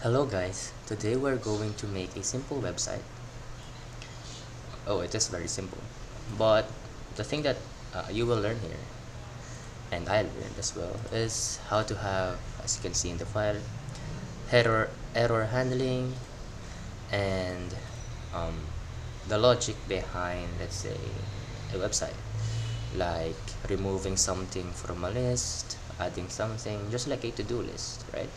Hello guys, today we're going to make a simple website. Oh, it is very simple. But the thing that you will learn here, and I learned as well, is how to have, as you can see in the file, error handling and um, the logic behind, let's say, a website. Like removing something from a list, adding something, just like a to-do list, right?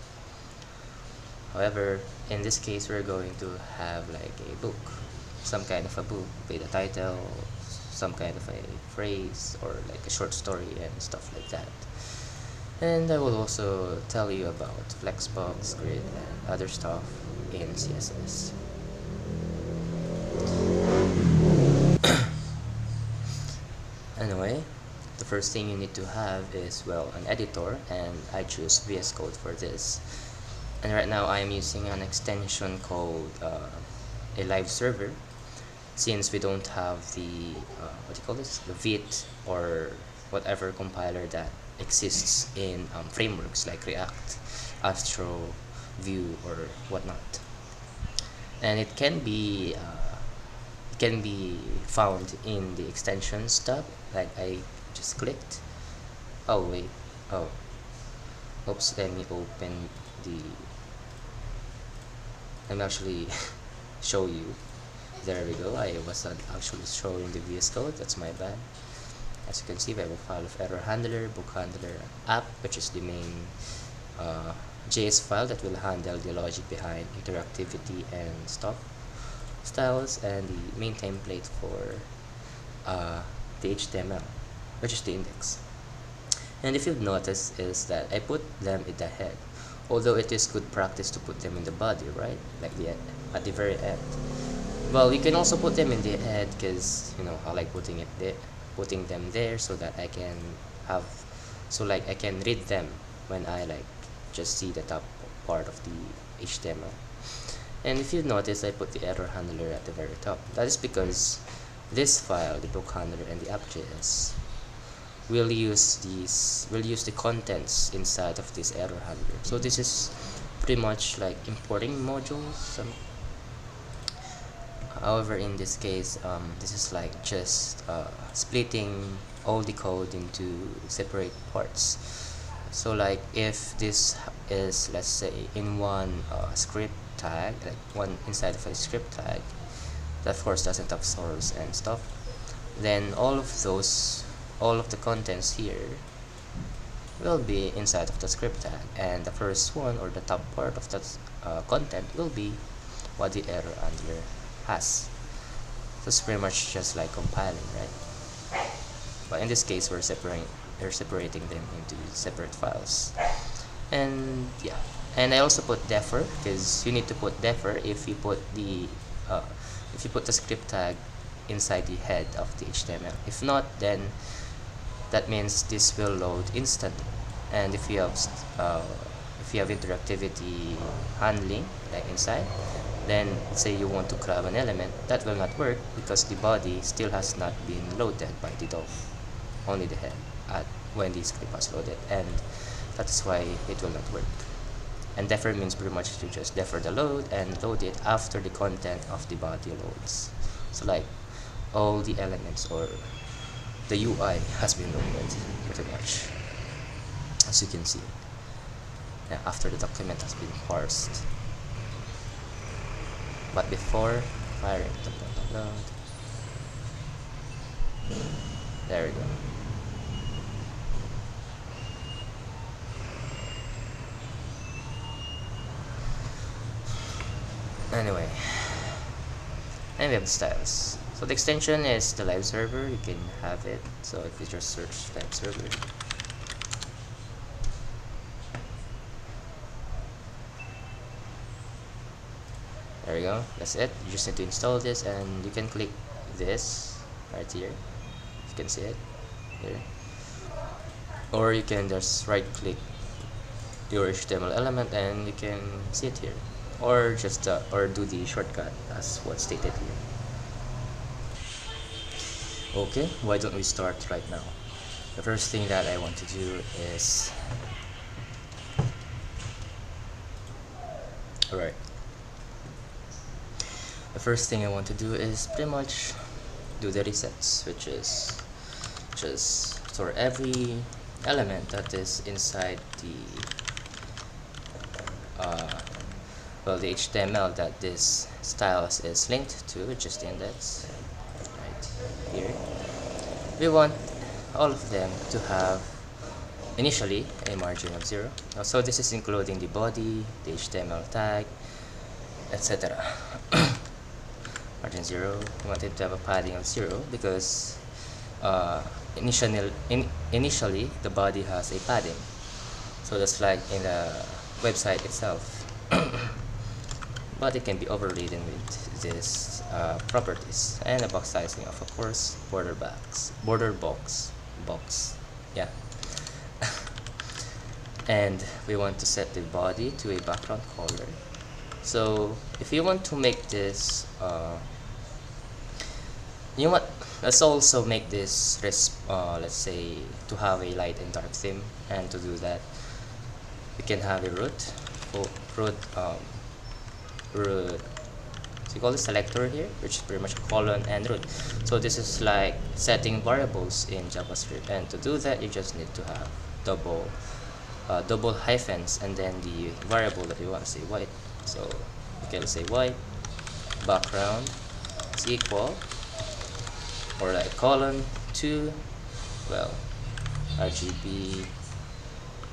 However, in this case, we're going to have like a book, some kind of a book with a title, some kind of a phrase, or like a short story and stuff like that. And I will also tell you about Flexbox, Grid, and other stuff in CSS. Anyway, the first thing you need to have is, well, an editor, and I choose VS Code for this. And right now I am using an extension called a live server, since we don't have the what do you call this, the Vite or whatever compiler that exists in frameworks like React, Astro, Vue, or whatnot. And it can be found in the extensions tab, like I just clicked. Oh wait, oh, oops, let me open the, let me actually show you. There we go, I wasn't actually showing the VS Code, that's my bad. As you can see, we have a file of error handler, book handler, app, which is the main JS file that will handle the logic behind interactivity and stuff, styles, and the main template for the HTML, which is the index. And if you've noticed, is that I put them in the head, although it is good practice to put them in the body, right? Like at the very end. Well, you can also put them in the head because I like putting them there so that I can have, so like I can read them when I like just see the top part of the HTML. And if you notice, I put the error handler at the very top. That is because this file, the book handler and the app.js, will use the contents inside of this error handler. So this is pretty much like importing modules. However, in this case, this is like just splitting all the code into separate parts. So like if this is, let's say, in one script tag, like one inside of a script tag that of course doesn't have source and stuff, then all of the contents here will be inside of the script tag, and the first one, or the top part of that content, will be what the error handler has. So it's pretty much just like compiling, right? But in this case, we're separating them into separate files. And yeah, and I also put defer, because you need to put defer if you put the script tag inside the head of the HTML. If not, then that means this will load instantly. And if you have interactivity handling like inside, then say you want to grab an element, that will not work because the body still has not been loaded by the DOM, only the head when the script was loaded, and that's why it will not work. And defer means pretty much to just defer the load and load it after the content of the body loads. So like all the elements or the UI has been loaded pretty much, as you can see, after the document has been parsed. But before firing, there we go. Anyway, and we have the styles. So the extension is the live server. You can have it. So if you just search live server, there we go. That's it. You just need to install this, and you can click this right here. You can see it here, or you can just right click your HTML element and you can see it here, or just or do the shortcut as what's stated here. Okay, why don't we start right now? The first thing that I want to do is Alright, the first thing I want to do is pretty much do the resets, which is just store every element that is inside the the HTML that this styles is linked to, which is the index right here. We want all of them to have initially a margin of 0. So this is including the body, the HTML tag, etc. Margin 0, we want it to have a padding of 0 because initially the body has a padding, so just like in the website itself. But it can be overridden with these properties, and a box sizing of course border box, yeah. And we want to set the body to a background color. So if you want to make this you know what, let's also make this let's say to have a light and dark theme. And to do that, we can have a root so you call the selector here, which is pretty much a colon and root. So this is like setting variables in JavaScript, and to do that you just need to have double hyphens and then the variable that you want to say white. So you can say white background is equal, or like colon 2, well, RGB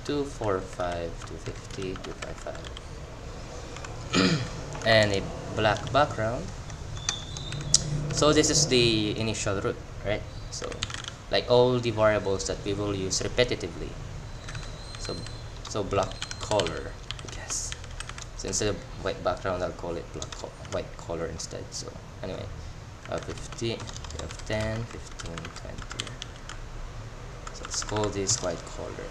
245 250 255 and a black background. So this is the initial root, right? So like all the variables that we will use repetitively. So black color, I guess. So instead of white background, I'll call it white color instead. So anyway, 50, we have 10, 15, 20. So let's call this white color.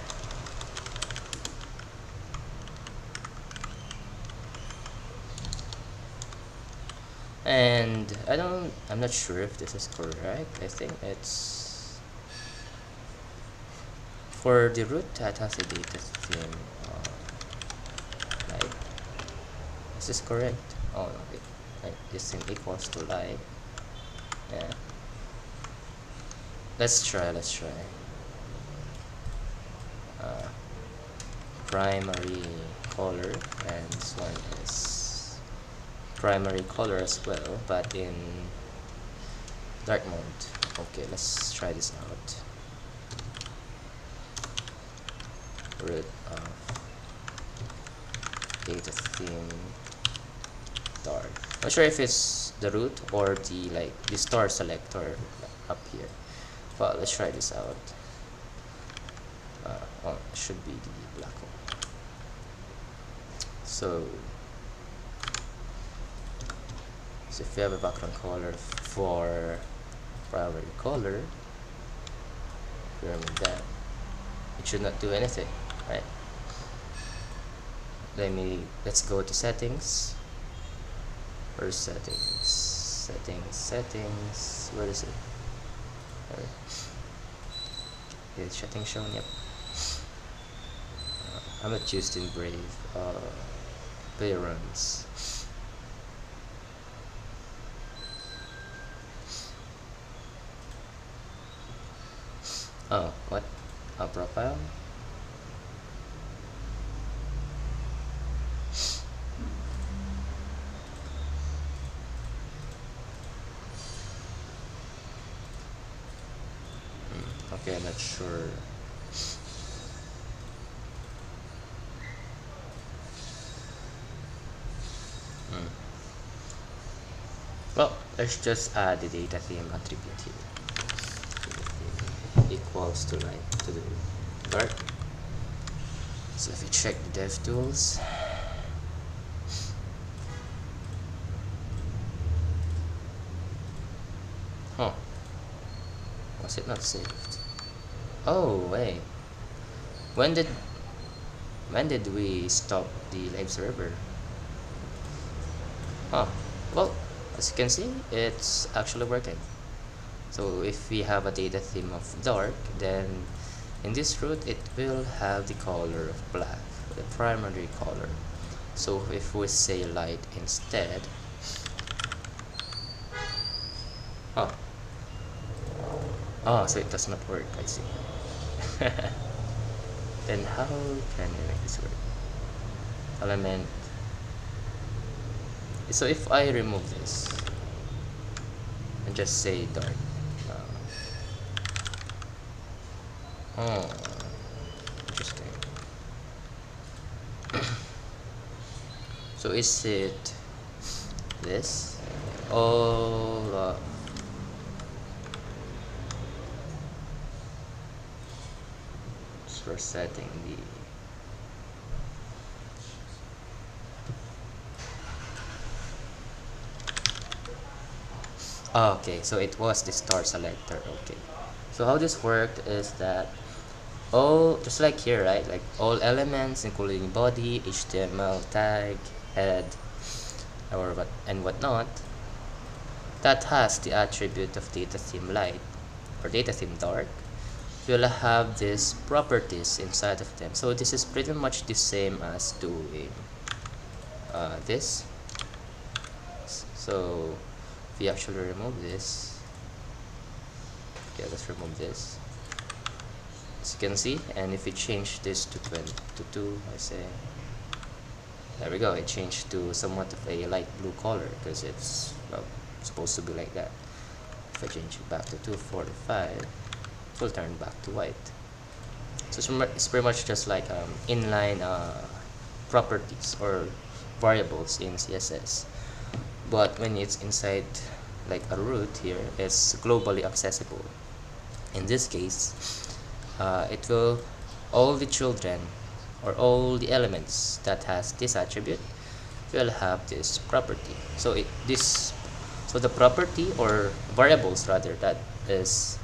And I'm not sure if this is correct. I think it's for the root that has a data theme. Like, is this correct? Oh no, this thing equals to light. Yeah. Let's try. Primary color, and this one is primary color as well, but in dark mode. Okay, let's try this out. Root of data theme dark. Not sure if it's the root or the star selector up here. Well, let's try this out. Oh, it should be the black one. So if we have a background color for primary color, remember that it should not do anything, right? Let's go to settings. Where's settings? Where is it? Is setting shown? Yep. I'm not used in Brave. Player runs. Oh, what? A profile? Okay, I'm not sure. Well, let's just add the data theme attribute here. Equals to light to the dark. So if you check the dev tools, was it not saved? Oh wait, when did we stop the live server? Well, as you can see, it's actually working. So if we have a data theme of dark, then in this root it will have the color of black, the primary color. So if we say light instead, oh, so it does not work. I see. Then how can we make this work? Element. So if I remove this and just say dark, oh, interesting. So is it this? All for setting the okay, so it was the star selector. Okay, so how this worked is that all, just like here, right, like all elements including body, HTML tag, head, or what and whatnot, that has the attribute of data theme light or data theme dark will have these properties inside of them. So this is pretty much the same as doing this. So if we actually remove this, okay, let's remove this, as you can see, and if we change this to 2, I say, there we go, it changed to somewhat of a light blue color because it's, well, supposed to be like that. If I change it back to 245, it will turn back to white. So it's pretty much just like inline properties or variables in CSS, but when it's inside like a root here, it's globally accessible. In this case, it will, all the children or all the elements that has this attribute will have this property. So the property or variables rather that is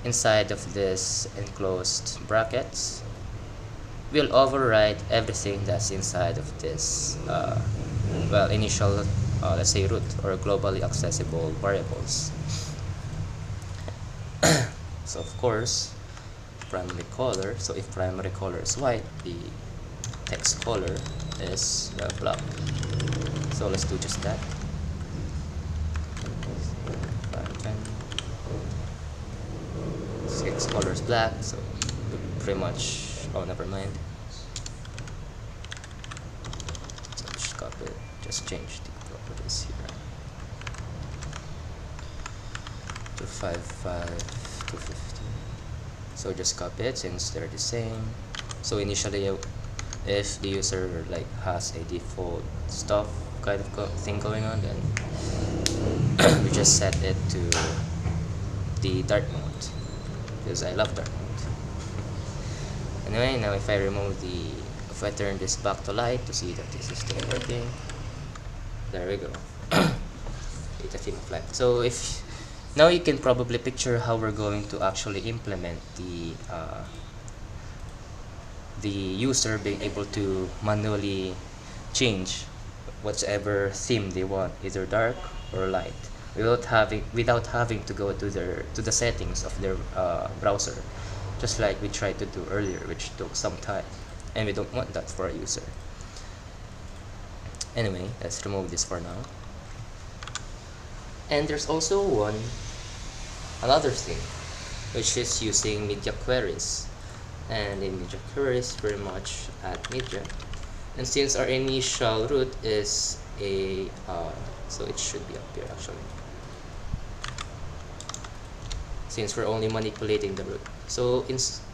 inside of this enclosed brackets will override everything that's inside of this well, initial let's say root or globally accessible variables. So of course, primary color, so if primary color is white, the text color is black. So let's do just that. 5, 10. Text color is black, so pretty much, oh, never mind. So just copy it, just change the properties here. 255, 250. So just copy it since they're the same. So initially, if the user like has a default stuff kind of thing going on, then we just set it to the dark mode because I love dark mode. Anyway, now if I turn this back to light to see that this is still working, there we go. Data theme of light. So if now you can probably picture how we're going to actually implement the user being able to manually change whatever theme they want, either dark or light, without having to go to the settings of their browser, just like we tried to do earlier, which took some time, and we don't want that for a user. Anyway, let's remove this for now. And there's also another thing, which is using media queries. And in media queries, very much add media. And since our initial root is a, so it should be up here actually. Since we're only manipulating the root. So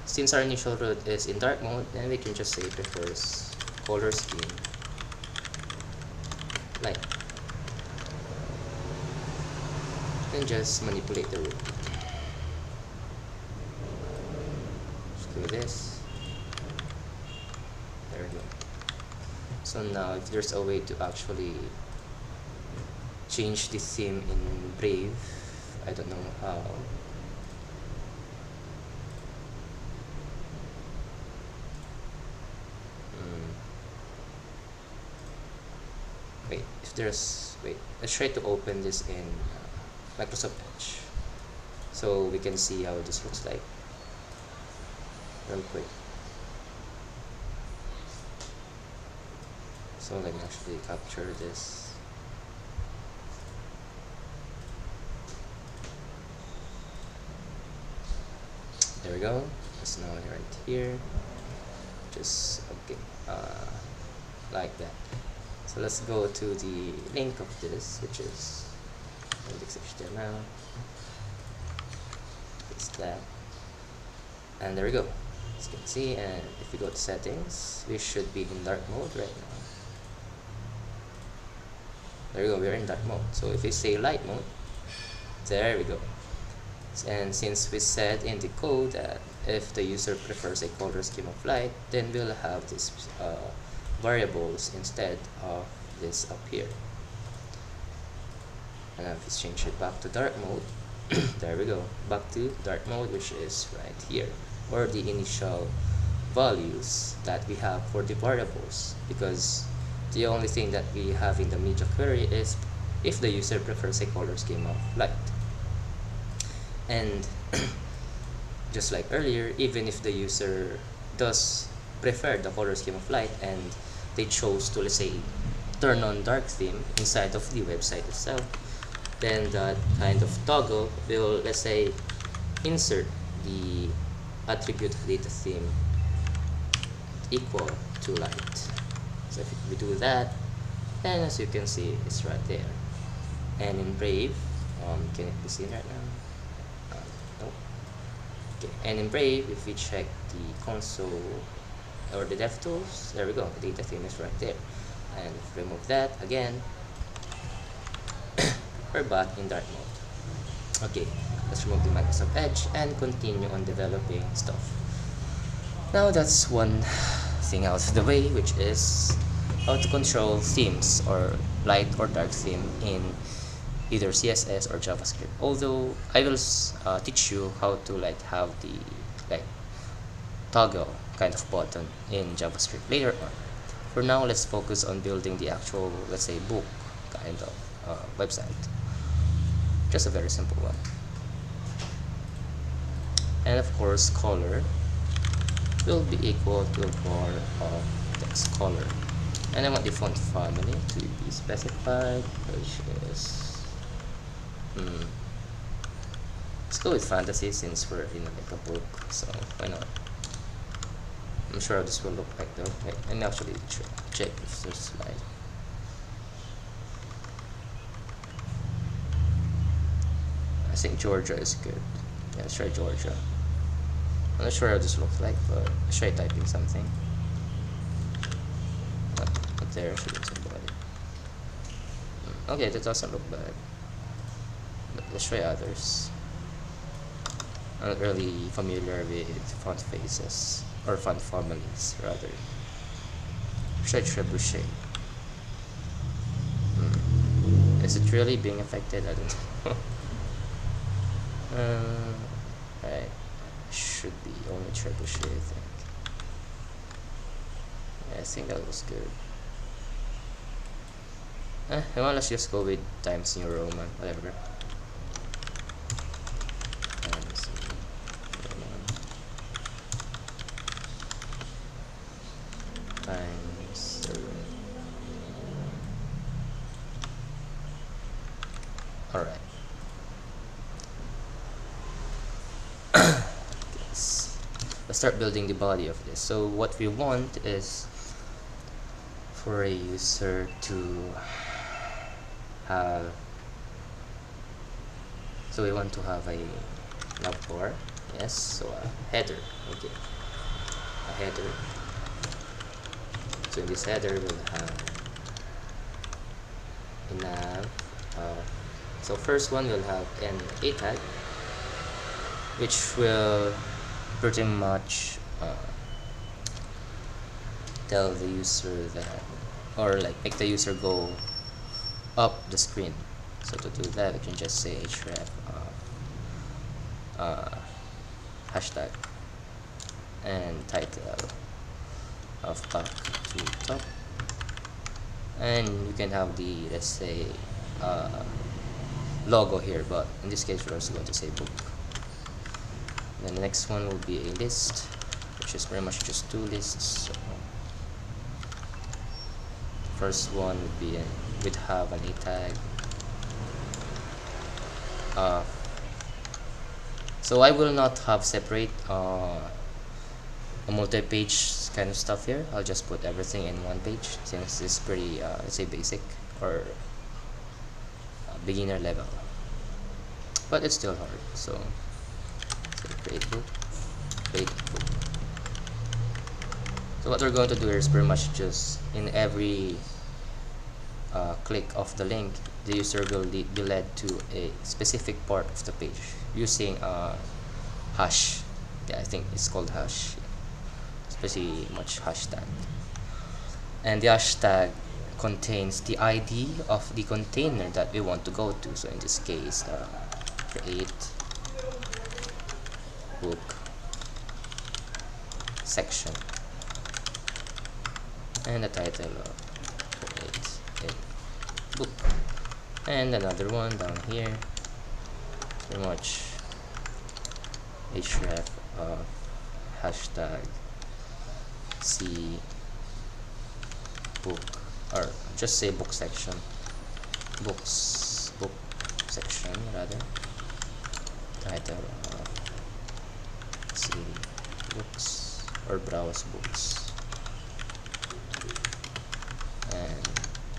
since our initial root is in dark mode, then we can just say prefers color scheme light. And just manipulate the root. Let's do this. There we go. So now if there's a way to actually change the theme in Brave, I don't know how. Wait, let's try to open this in Microsoft Edge so we can see how this looks like real quick. So let me actually capture this. There we go. It's now right here. Just okay, like that. So let's go to the link of this, which is index.html. It's that, and there we go. As you can see, and if we go to settings, we should be in dark mode right now. There we go, we're in dark mode. So if we say light mode, there we go. And since we said in the code that if the user prefers a color scheme of light, then we'll have these variables instead of this up here. And if we change it back to dark mode, there we go, back to dark mode, which is right here, or the initial values that we have for the variables, because the only thing that we have in the media query is if the user prefers a color scheme of light. And just like earlier, even if the user does prefer the color scheme of light and they chose to, let's say, turn on dark theme inside of the website itself, then that kind of toggle will, let's say, insert the attribute of data theme equal to light. So if we do that, then as you can see, it's right there. And in Brave, can it be seen right now? Nope. Okay. And in Brave, if we check the console or the DevTools, there we go, the data theme is right there. And if we remove that again, we're back in dark mode. Okay, let's remove the Microsoft Edge and continue on developing stuff. Now that's one thing out of the way, which is how to control themes or light or dark theme in either CSS or JavaScript. Although I will teach you how to have the toggle kind of button in JavaScript later on. For now, let's focus on building the actual, let's say, book kind of website. Just a very simple one. And of course, color will be equal to var of text color. And I want the font family to be specified, which is let's go with fantasy since we're in a book, so why not? I'm sure how this will look like though. Wait, let me actually check if there's a slide. I think Georgia is good. Yeah, let's try Georgia. I'm not sure how this looks like, but let's try typing something. But there should be somebody. Okay, that doesn't look bad. But let's try others. I'm not really familiar with font faces or font families rather. Try trebuchet. Is it really being affected? I don't know. Right. Should be only trebuchet, I think. Yeah, I think that was good. Well, let's just go with Times New Roman, whatever. Times New Roman. Times New Roman. Alright. Let's start building the body of this. So what we want is for a user to have, so we want to have a nav bar, yes, so a header, okay, a header. So in this header we'll have a nav, so first one will have an a tag, which will pretty much tell the user that, or make the user go up the screen. So to do that, we can just say href hashtag and title of back to top, and you can have the, let's say, logo here, but in this case we're also going to say book. Then the next one will be a list, which is pretty much just two lists. So First one would be would have an a tag. So I will not have separate a multi-page kind of stuff here. I'll just put everything in one page since it's pretty let's say basic or beginner level, but it's still hard. So say create book, create book. So what we're going to do here is pretty much just in every click of the link, the user will be led to a specific part of the page using a hash. Yeah, I think it's called hash, especially much hashtag. And the hashtag contains the ID of the container that we want to go to. So in this case, create book section, and the title of create a book, and another one down here, pretty much href of hashtag c book, or just say book section, book section rather, title of see books or browse books, and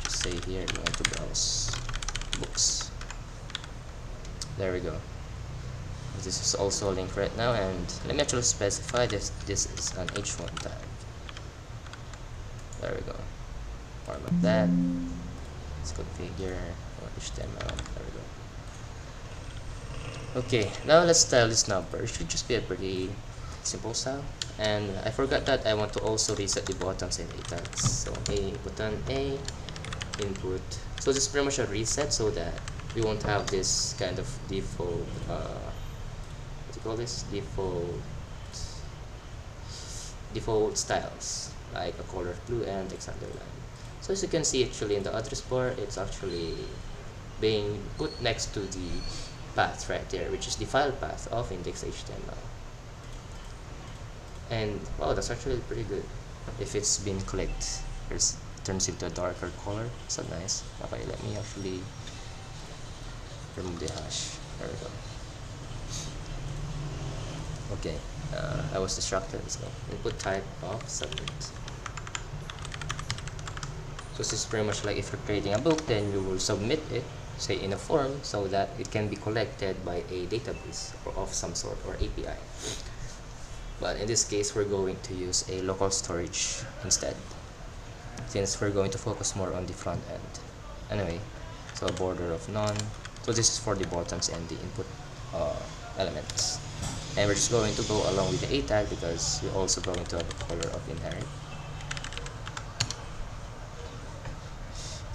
just say here you want to browse books. There we go. This is also a link right now, and let me actually specify this is an h1 tag. There we go. Format that. Let's configure HTML. There we go. Okay, now let's style this number. It should just be a pretty simple style. And I forgot that I want to also reset the buttons and a tags. So a button a input. So this is pretty much a reset so that we won't have this kind of default what do you call this, default styles like a color blue and text underline. So as you can see, actually in the address bar, it's actually being put next to the path right there, which is the file path of index.html. And wow, that's actually pretty good. If it's been clicked, it turns into a darker color. So nice. Okay, let me actually remove the hash. There we go. Okay, I was distracted, so input type of submit. So this is pretty much like if you're creating a book, then you will submit it, say in a form, so that it can be collected by a database or of some sort or API. But in this case, we're going to use a local storage instead, since we're going to focus more on the front end. Anyway, so a border of none. So this is for the buttons and the input elements. And we're just going to go along with the a tag because we're also going to have a color of inherit.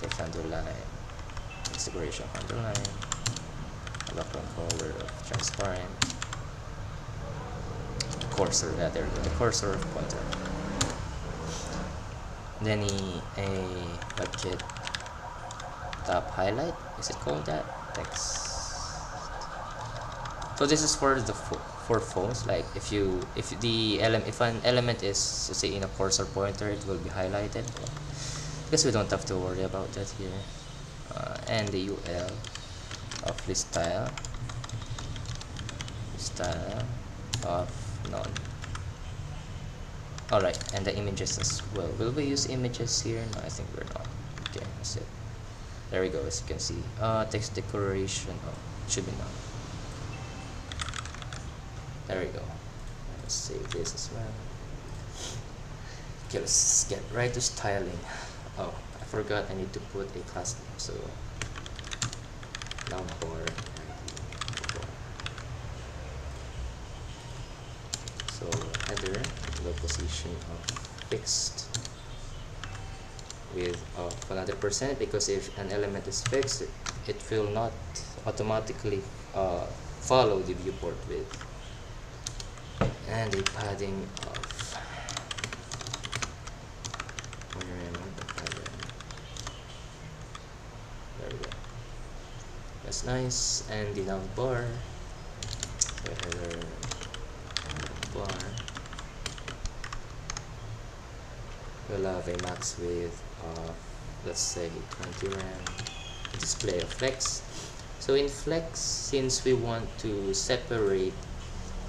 Text underline, separation underline, a background color of transparent, cursor rather, the cursor of pointer. Then a budget top highlight, is it called that? Text. So this is for the for phones. Like if an element is, say, in a cursor pointer, it will be highlighted. Because we don't have to worry about that here. And the UL of the style of none. Alright, and the images as well. Will we use images here? No, I think we're not. Okay, that's it. There we go. As you can see, text decoration. Oh, it should be none. There we go. Let's save this as well. Okay, let's get right to styling. Oh, I forgot I need to put a class name. So navbar. So header, the position of fixed with 100%, because if an element is fixed, it will not automatically follow the viewport width. And a padding of, there we go. That's nice. And the nav bar, we'll have a max width of let's say 20 rand display of flex. So in flex, since we want to separate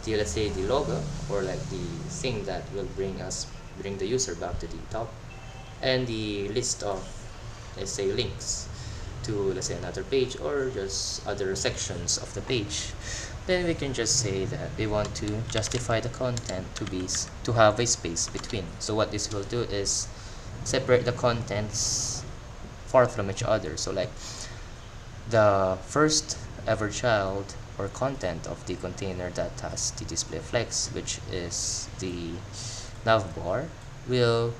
the, let's say, the logo, or like the thing that will bring the user back to the top, and the list of, let's say, links to, let's say, another page or just other sections of the page, then we can just say that we want to justify the content to have a space between. So what this will do is separate the contents far from each other. So like the first ever child or content of the container that has the display flex, which is the navbar, will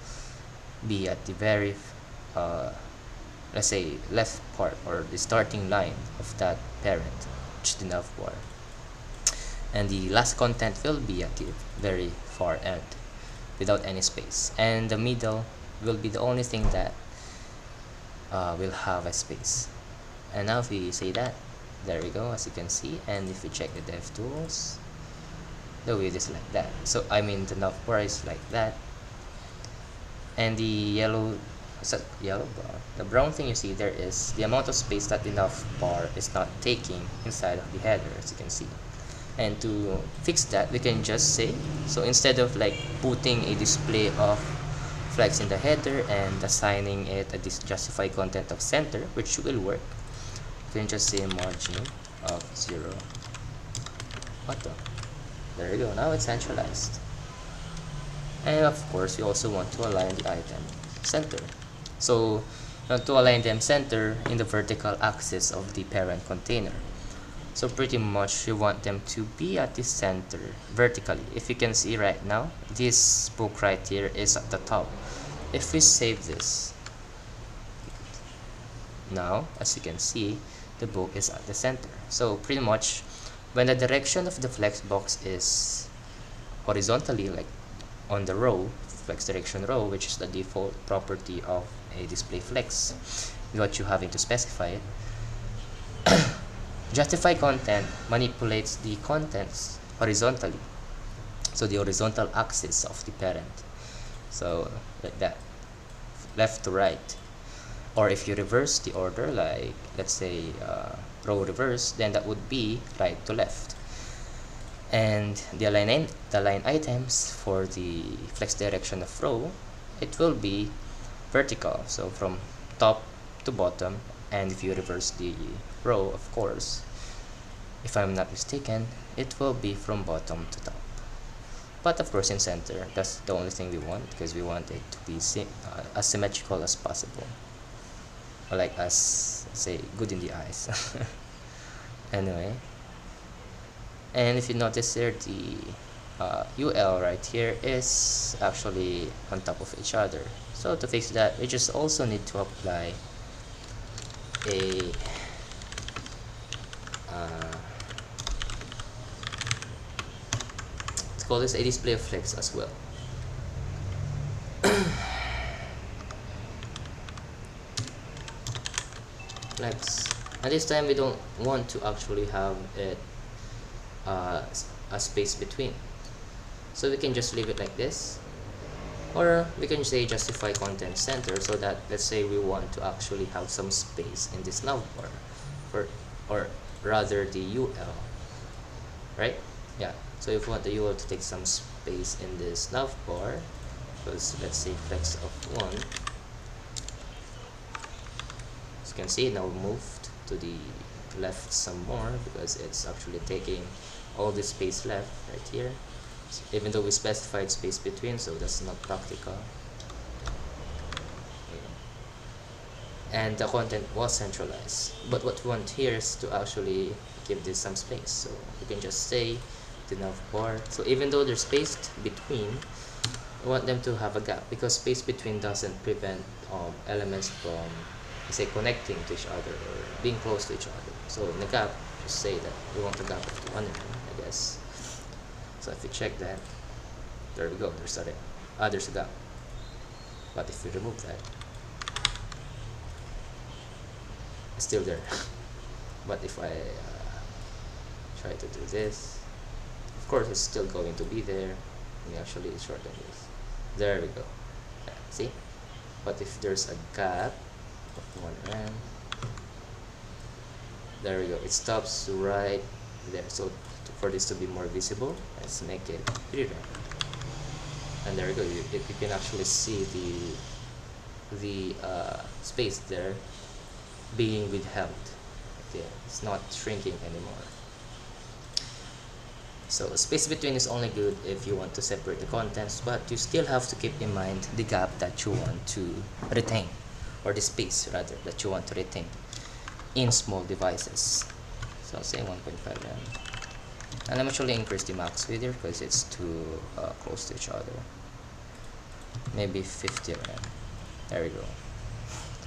be at the very let's say left part, or the starting line of that parent, which is the navbar, and the last content will be at the very far end without any space, and the middle will be the only thing that will have a space. And now if we say that, there we go, as you can see. And if we check the dev tools, the width is like that. So I mean the navbar is like that, and the the brown thing you see there is the amount of space that the navbar is not taking inside of the header, as you can see. And to fix that, we can just say, so instead of like putting a display of flex in the header and assigning it a justify content of center, which will work, you can just say margin of 0 bottom. There you go, now it's centralized. And of course, we also want to align the item center. So to align them center in the vertical axis of the parent container. So pretty much we want them to be at the center vertically. If you can see right now, this book right here is at the top. If we save this, now as you can see, the book is at the center. So pretty much when the direction of the flex box is horizontally, like on the row, flex direction row, which is the default property of a display flex, without you having to specify it, justify content manipulates the contents horizontally, so the horizontal axis of the parent, so like that, left to right. Or if you reverse the order, like let's say row reverse, then that would be right to left. And the line items for the flex direction of row, it will be vertical, so from top to bottom. And if you reverse the row, of course, if I'm not mistaken, it will be from bottom to top. But of course in center, that's the only thing we want, because we want it to be as symmetrical as possible, or like as, say, good in the eyes. Anyway, and if you notice here, the UL right here is actually on top of each other. So to fix that, we just also need to apply a let's call this a display of flex as well. Flex, and this time we don't want to actually have it a space between, so we can just leave it like this, or we can say justify content center, so that let's say we want to actually have some space in this navbar, or rather the UL, right? Yeah, so if we want the UL to take some space in this navbar, because let's say flex of 1, as you can see, now moved to the left some more, because it's actually taking all the space left right here, even though we specified space between, so that's not practical. And the content was centralized, but what we want here is to actually give this some space, so you can just say the navbar. So even though they're spaced between, we want them to have a gap, because space between doesn't prevent elements from, say, connecting to each other or being close to each other. So in the gap, just say that we want a gap of 1 mm, I guess. So if you check that, there we go, there's a gap. But if we remove that, it's still there. But if I try to do this, of course it's still going to be there. We actually shorten this. There we go. Yeah, see? But if there's a gap, one rem. There we go, it stops right there. So for this to be more visible, let's make it 3 rem. And there we go, you can actually see the space there being withheld. Okay, it's not shrinking anymore. So space between is only good if you want to separate the contents, but you still have to keep in mind the gap that you want to retain, or the space rather that you want to retain in small devices. So say 1.5 rem, and I'm actually increase the max width here because it's too close to each other. Maybe 50 rem. There we go.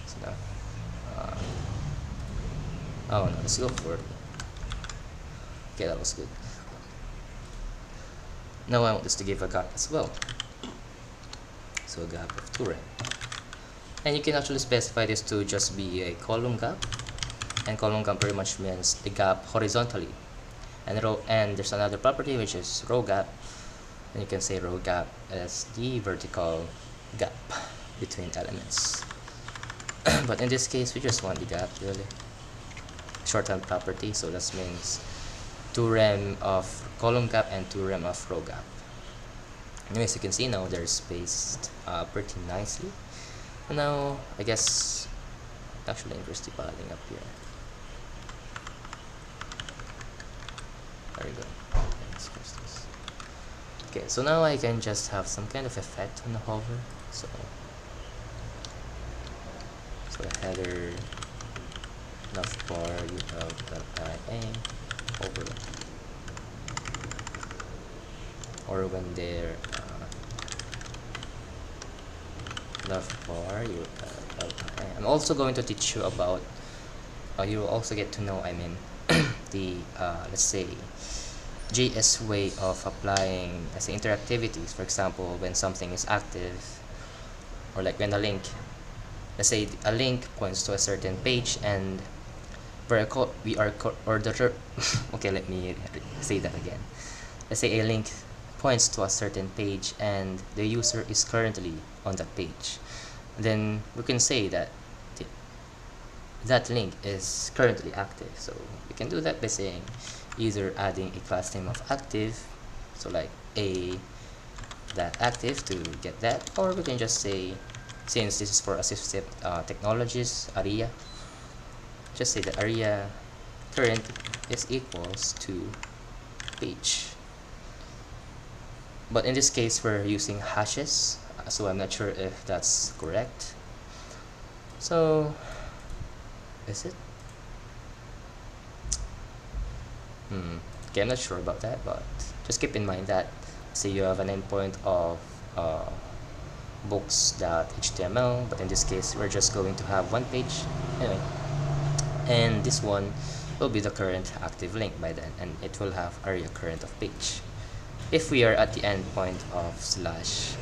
So now, oh no, let's go for it. Okay, that was good. Now I want this to give a gap as well. So a gap of 2 rem. And you can actually specify this to just be a column gap. And column gap pretty much means the gap horizontally. And there's another property which is row gap. And you can say row gap as the vertical gap between elements. But in this case we just want the gap really. Shorthand property, so that means 2 rem of column gap and 2 rem of row gap. Anyways, you can see now they're spaced pretty nicely. And now I guess actually increase the padding up here. There we go. Let's press this. Okay, so now I can just have some kind of effect on the hover. So header nav bar, you have .ia over, or when they're nav bar, you I'm also going to teach you about you will also get to know, I mean, the let's say JS way of applying, let's say, interactivities. For example, when something is active, or like when a link, let's say a link points to a certain page, and we are order okay, let me say that again. Let's say a link points to a certain page and the user is currently on that page. Then we can say that that link is currently active. So we can do that by saying either adding a class name of active, so like a that active to get that, or we can just say, since this is for assistive technologies, area, just say that area current is equals to page. But in this case we're using hashes, so I'm not sure if that's correct. So is it? Okay, I'm not sure about that, but just keep in mind that say you have an endpoint of books.html, but in this case we're just going to have one page anyway, and this one will be the current active link by then, and it will have area current of page if we are at the endpoint of slash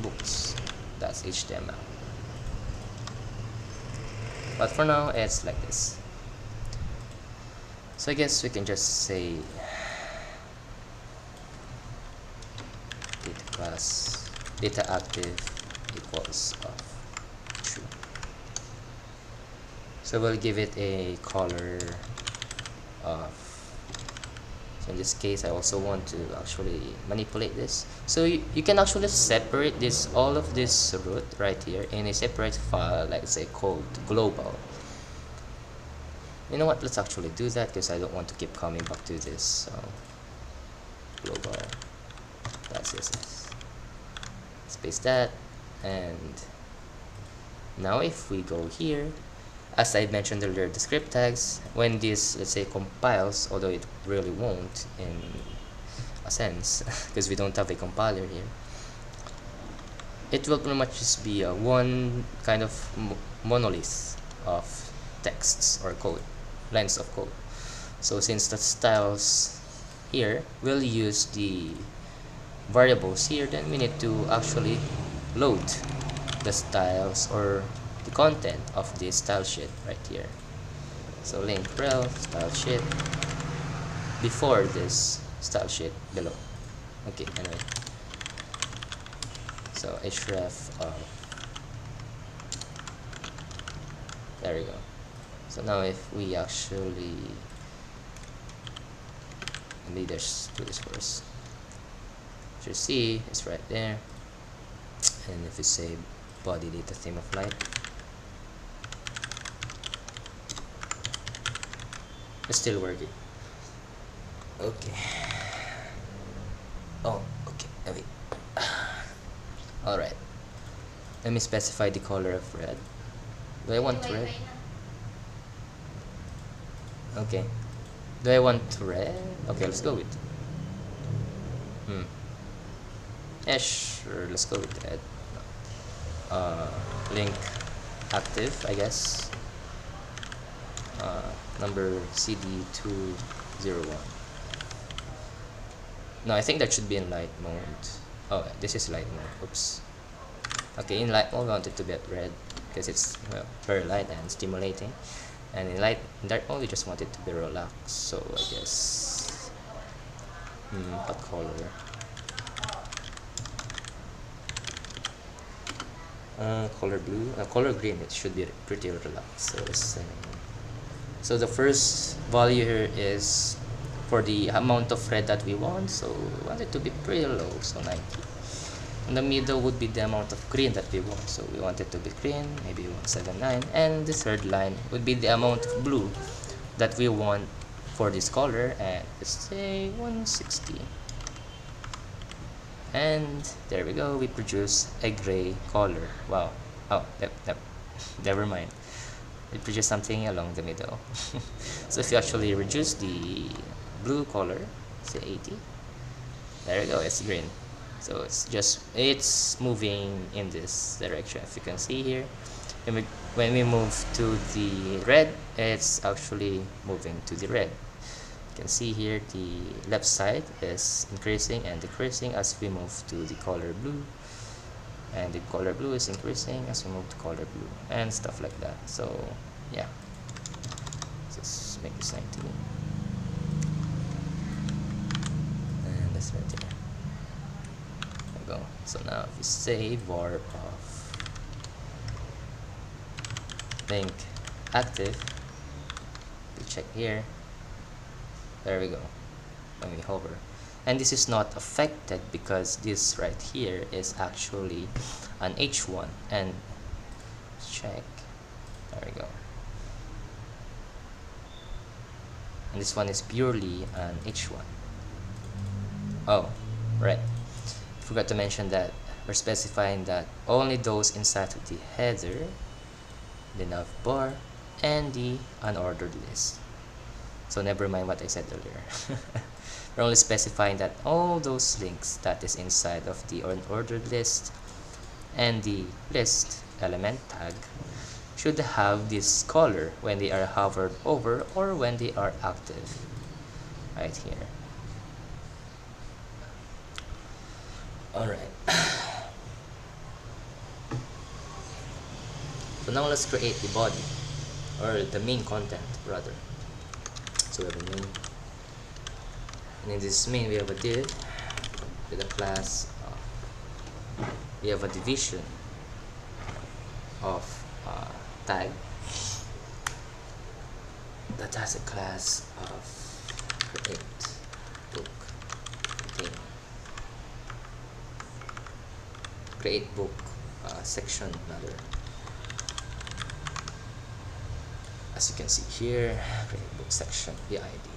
books, that's HTML. But for now it's like this. So I guess we can just say data class data active equals of true. So we'll give it a color of, so in this case I also want to actually manipulate this. So you can actually separate this, all of this root right here, in a separate file, like say called global. You know what, let's actually do that because I don't want to keep coming back to this. So global.css, space that, and now if we go here, as I mentioned earlier, the script tags, when this, let's say, compiles, although it really won't in a sense because we don't have a compiler here, it will pretty much just be a one kind of monolith of texts or code, lines of code. So since the styles here will use the variables here, then we need to actually load the styles or the content of this style sheet right here. So link rel style sheet before this style sheet below. Okay, anyway, so href of There we go. So now if we actually, maybe let's do this first. As you see, it's right there. And if we say body data theme of light, it's still working. Okay. Oh, okay. Wait. Alright. Let me specify the color of red. Do I want red? Okay. Do I want red? Okay, let's go with. Yeah, sure. Let's go with red. Link active, I guess. Number CD201. No, I think that should be in light mode. Oh, this is light mode. Oops. Okay, in light mode, I want it to be at red because it's, well, very light and stimulating. And in dark mode, we just want it to be relaxed. So I guess, what color? Color blue, color green. It should be pretty relaxed. So the first value here is for the amount of red that we want. So we want it to be pretty low, so 90. In the middle would be the amount of green that we want. So we want it to be green, maybe 179. And the third line would be the amount of blue that we want for this color, and let's say 160. And there we go, we produce a gray color. Wow. Oh, never mind. We produce something along the middle. So if you actually reduce the blue color, say 80, there we go, it's green. So it's moving in this direction. If you can see here, when we move to the red, it's actually moving to the red. You can see here the left side is increasing and decreasing as we move to the color blue, and the color blue is increasing as we move to color blue, and stuff like that. So yeah, let's make this 19, and that's right there. There we go. So now if we say var of link active, we check here. There we go. When we hover, and this is not affected because this right here is actually an H1, and check, there we go, and this one is purely an H1. Oh, right, forgot to mention that we're specifying that only those inside of the header, the nav bar, and the unordered list. So never mind what I said earlier. We're only specifying that all those links that is inside of the unordered list and the list element tag should have this color when they are hovered over or when they are active, right here. Alright. So now let's create the body, or the main content rather. So we have a main, and in this main we have a div with a class we have a division of tag that has a class of create book contain create book section rather. As you can see here, create book section, the ID.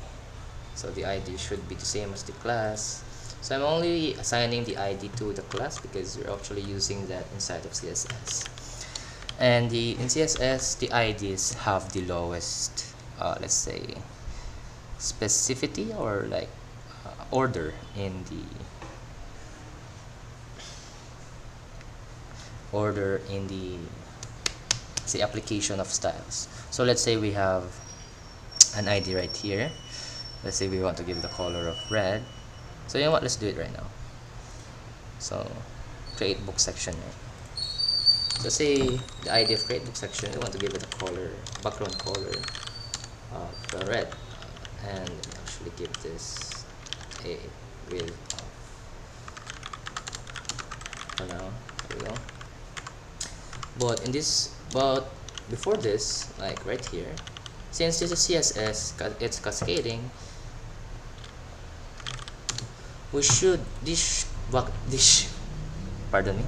So the ID should be the same as the class. So I'm only assigning the ID to the class because we're actually using that inside of CSS. And in CSS, the IDs have the lowest, let's say, specificity, or like order in the say application of styles. So let's say we have an ID right here. Let's say we want to give the color of red. So you know what, let's do it right now. So create book section, right? So say the ID of create book section, we want to give it a color, background color of red, and actually give this a width of, for now, there we go. But before this, like right here, since this is CSS, it's cascading, we should this pardon me,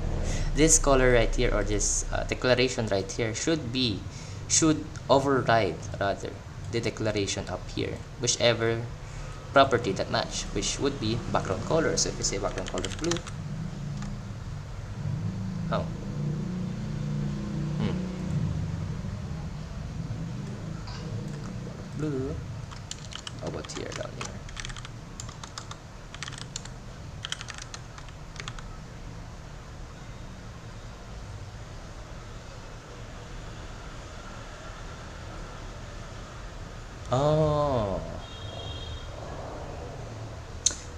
this color right here, or this declaration right here should override rather the declaration up here, whichever property that match, which would be background color. So if we say background color blue, oh, hmm, blue, how about here, down here? Oh,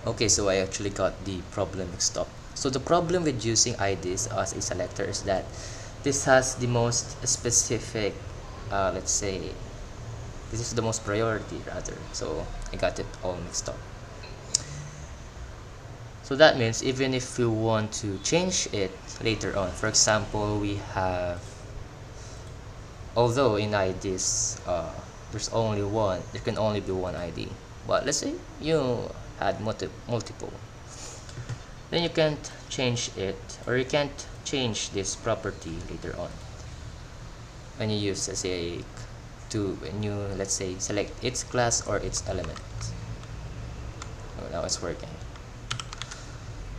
okay, so I actually got the problem mixed up. So the problem with using IDs as a selector is that this has the most specific, let's say, this is the most priority rather. So I got it all mixed up. So that means even if we want to change it later on, for example, we have, although in IDs, there can only be one ID. But let's say you had multiple, then you can't change it, or you can't change this property later on when you use, let's say, when you, let's say, select its class or its element. Oh, now it's working.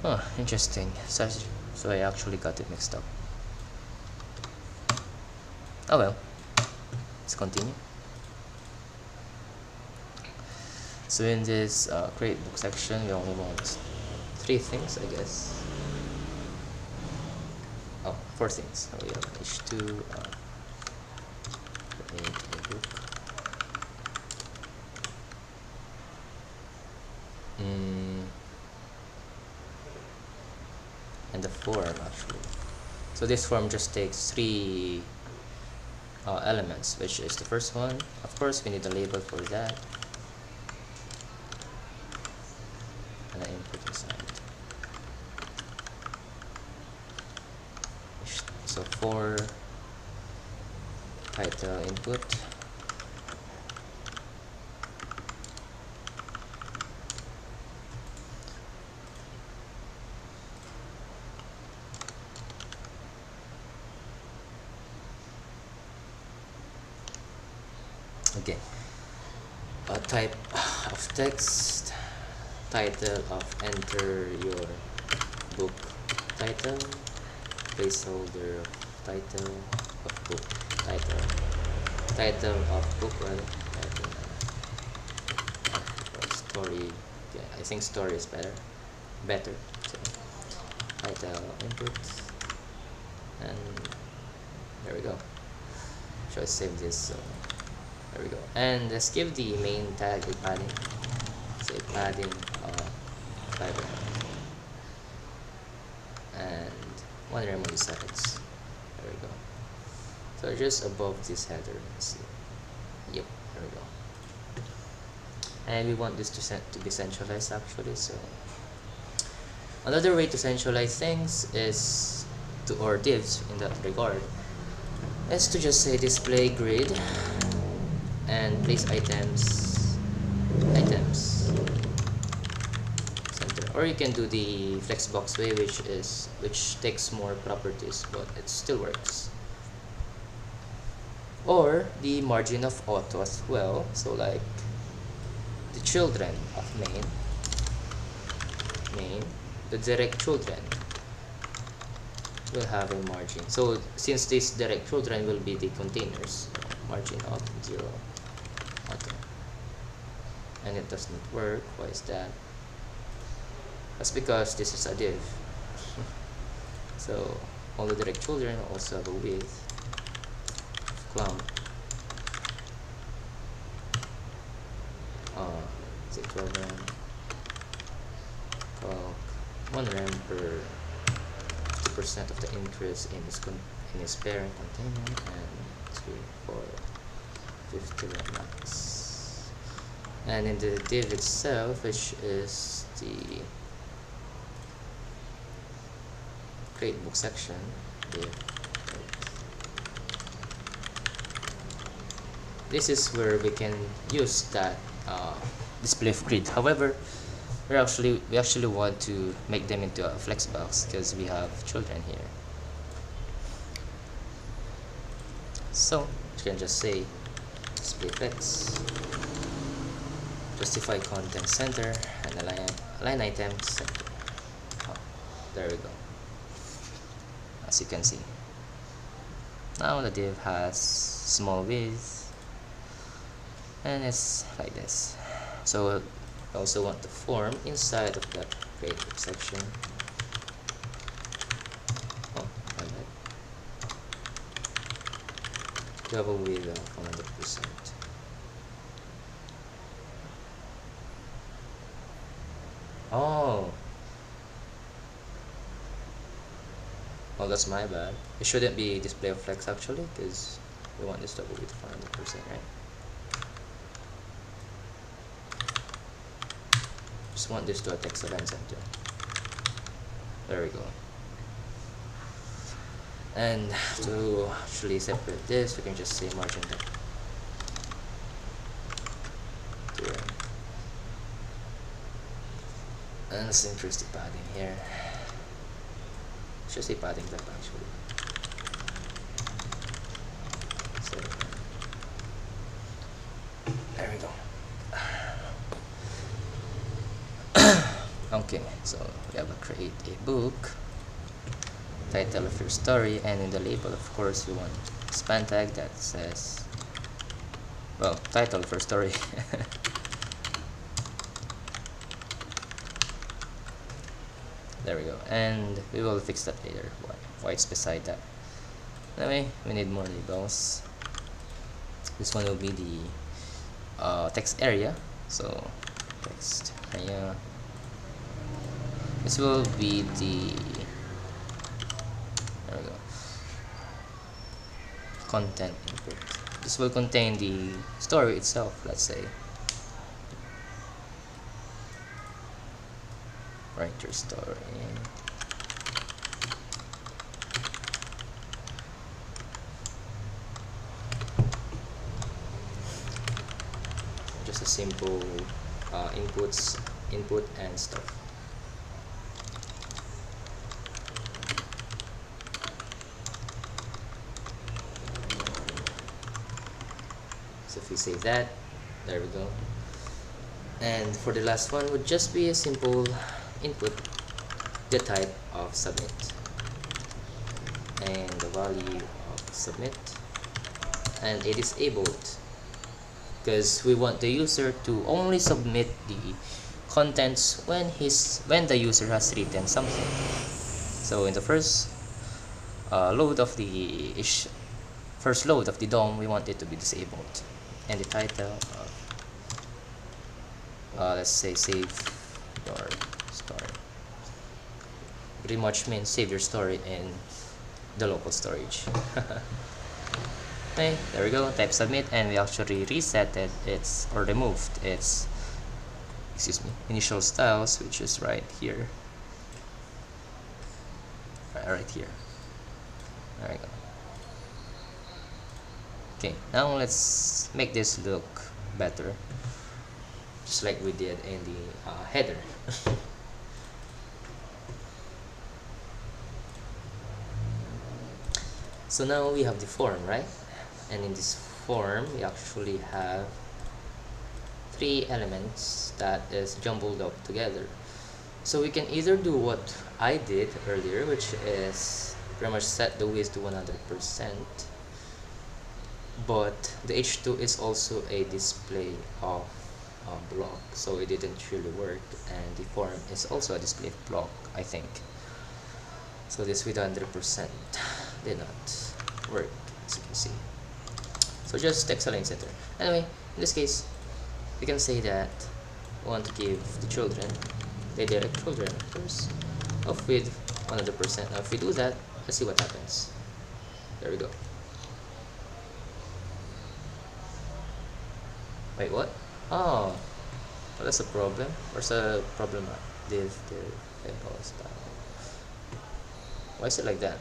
Oh, interesting. So I actually got it mixed up. Oh well, let's continue. So in this create book section, we only want 3 things, I guess. Oh, 4 things. So we have h2, create a book. And the form actually. So this form just takes 3 elements, which is the first one. Of course, we need a label for that, and an input inside. So for title input, okay, type of text, title of enter your book title, placeholder of title of book title of book rather, title of story. Okay, I think story is better. So, title input, and there we go. Should I save this? So there we go. And let's give the main tag a padding. Say padding 5 and 1 rem on the sides. There we go. So just above this header, let's see. Yep, there we go. And we want this to be centralized actually. So another way to centralize things is or divs in that regard, is to just say display grid and place items center, or you can do the flexbox way, which takes more properties, but it still works, or the margin of auto as well. So like the children of main, the direct children will have a margin. So since these direct children will be the containers, margin of 0 auto, and it does not work. Why is that? That's because this is a div. So all the direct children also have a width of clown, say 12 rem, calc 1 rem per 50% of the increase in its parent container, and 3, 4, 50 rem max. And in the div itself, which is the create book section, div this is where we can use that display of grid. However, we actually want to make them into a flex box because we have children here. So you can just say display flex, justify content center, and align item center. Oh, there we go. As you can see, now the div has small width and it's like this. So I also want the form inside of that creative section. Oh, my bad. To have a width of 100%. Oh, well, that's my bad. It shouldn't be display of flex actually, because we want this to have a width of 100%, right? Just want this to a text align center. There we go. And to actually separate this, we can just say margin left. And let's increase the padding here. Should say padding left actually. So there we go. Okay, so we have to create a book, title of your story, and in the label, of course, we want span tag that says, well, title of your story. There we go, and we will fix that later. Why it's beside that. Anyway, we need more labels. This one will be the text area. So text area. This will be the, there we go, content input. This will contain the story itself, let's say. Write your story. Just a simple input and stuff. So if we save that, there we go. And for the last one would just be a simple input, the type of submit, and the value of submit, and a disabled, because we want the user to only submit the contents when the user has written something. So in the first load of the DOM, we want it to be disabled, and the title of let's say save your story. Pretty much means save your story in the local storage. Okay, there we go, type submit, and we actually resetted its, or removed its, initial styles, which is right here. Right here. There we go. Okay, now let's make this look better, just like we did in the header. So now we have the form, right? And in this form we actually have 3 elements that is jumbled up together. So we can either do what I did earlier, which is pretty much set the width to 100%, but the H2 is also a display of block, so it didn't really work, and the form is also a display of block, I think. So this with 100% did not work, as you can see. So just text align center. Anyway, in this case, we can say that we want to give the children, the direct children, of course, of width 100%. Now if we do that, let's see what happens. There we go. Wait, what? Oh, well, that's a problem. Where's the problem at? Div, label, style. Why is it like that?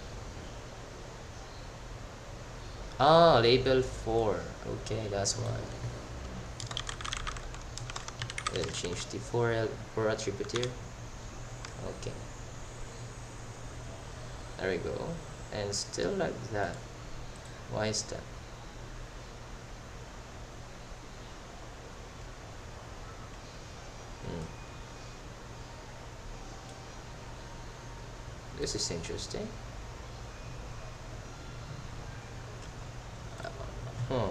Ah, label 4. Okay, that's why. We'll change the for attribute here. Okay, there we go. And still like that. Why is that? Hmm. This is interesting. Huh.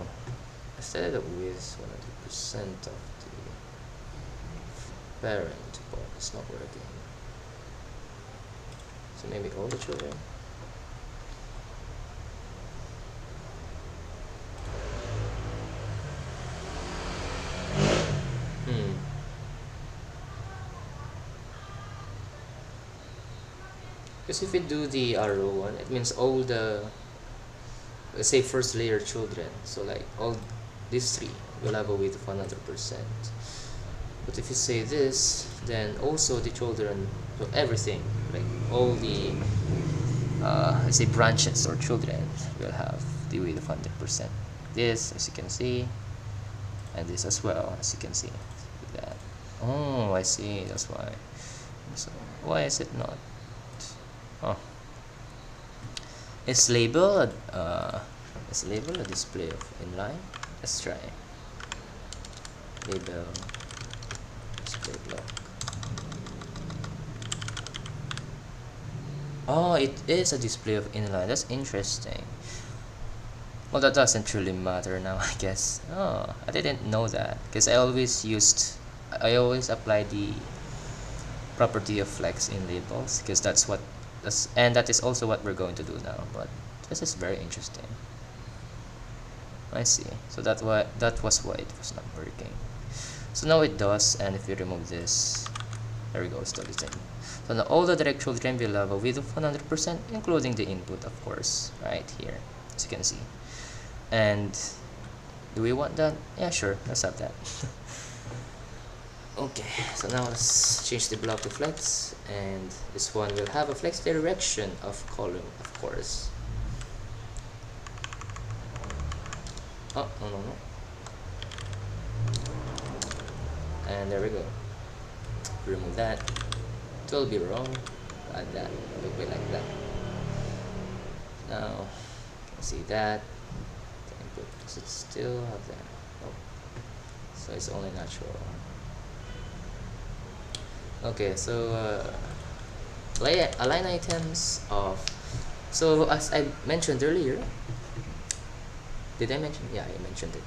I set it with 100% of the parent, but it's not working. So maybe all the children. Hmm. Because if we do the arrow one, it means all the, let's say, first layer children. So like all these three will have a weight of 100%. But if you say this, then also the children, so everything, like all the let's say branches or children will have the weight of 100%. This, as you can see, and this as well, as you can see. Like that. Oh, I see. That's why. So why is it not? Oh, is label a display of inline? Let's try label display block. Oh, it is a display of inline. That's interesting. Well, that doesn't really matter now, I guess. Oh, I didn't know that because I always apply the property of flex in labels because that is also what we're going to do now. But this is very interesting. I see. So that was why it was not working. So now it does, and if we remove this, there we go, still the same. So now all the direct children will have a width of 100%, including the input, of course, right here, as you can see. And do we want that? Yeah, sure, let's have that. Okay, so now let's change the block to flex, and this one will have a flex direction of column, of course. Oh, no. And there we go. Remove that. It will be wrong. Add that. It will be like that. Now, you can see that. Does it still have that? Oh. So it's only natural. Okay, so align items of. So as I mentioned earlier, did I mention? Yeah, I mentioned it.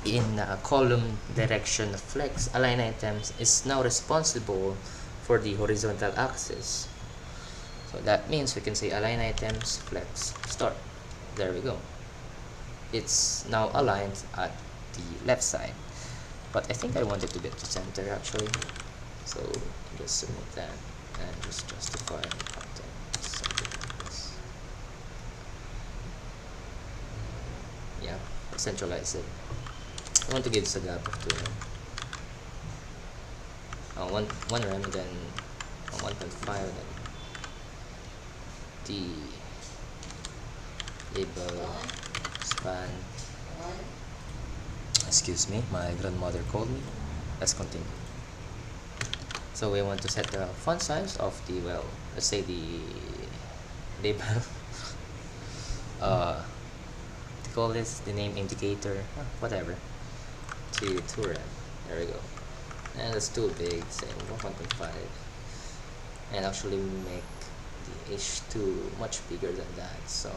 In column direction flex, align items is now responsible for the horizontal axis. So that means we can say align items flex start. There we go. It's now aligned at the left side. But I think I want it to be at the center actually. So just remove that and just justify the content. Something like this. Yeah, centralize it. I want to give this a gap of 2 one rem, then 1.5, then the label span. Excuse me, my grandmother called me. Let's continue. So we want to set the font size of the, well, let's say the label to call this the name indicator, whatever, to 2 rem. There we go. And it's too big, say 1.5, and actually make the H2 much bigger than that, so,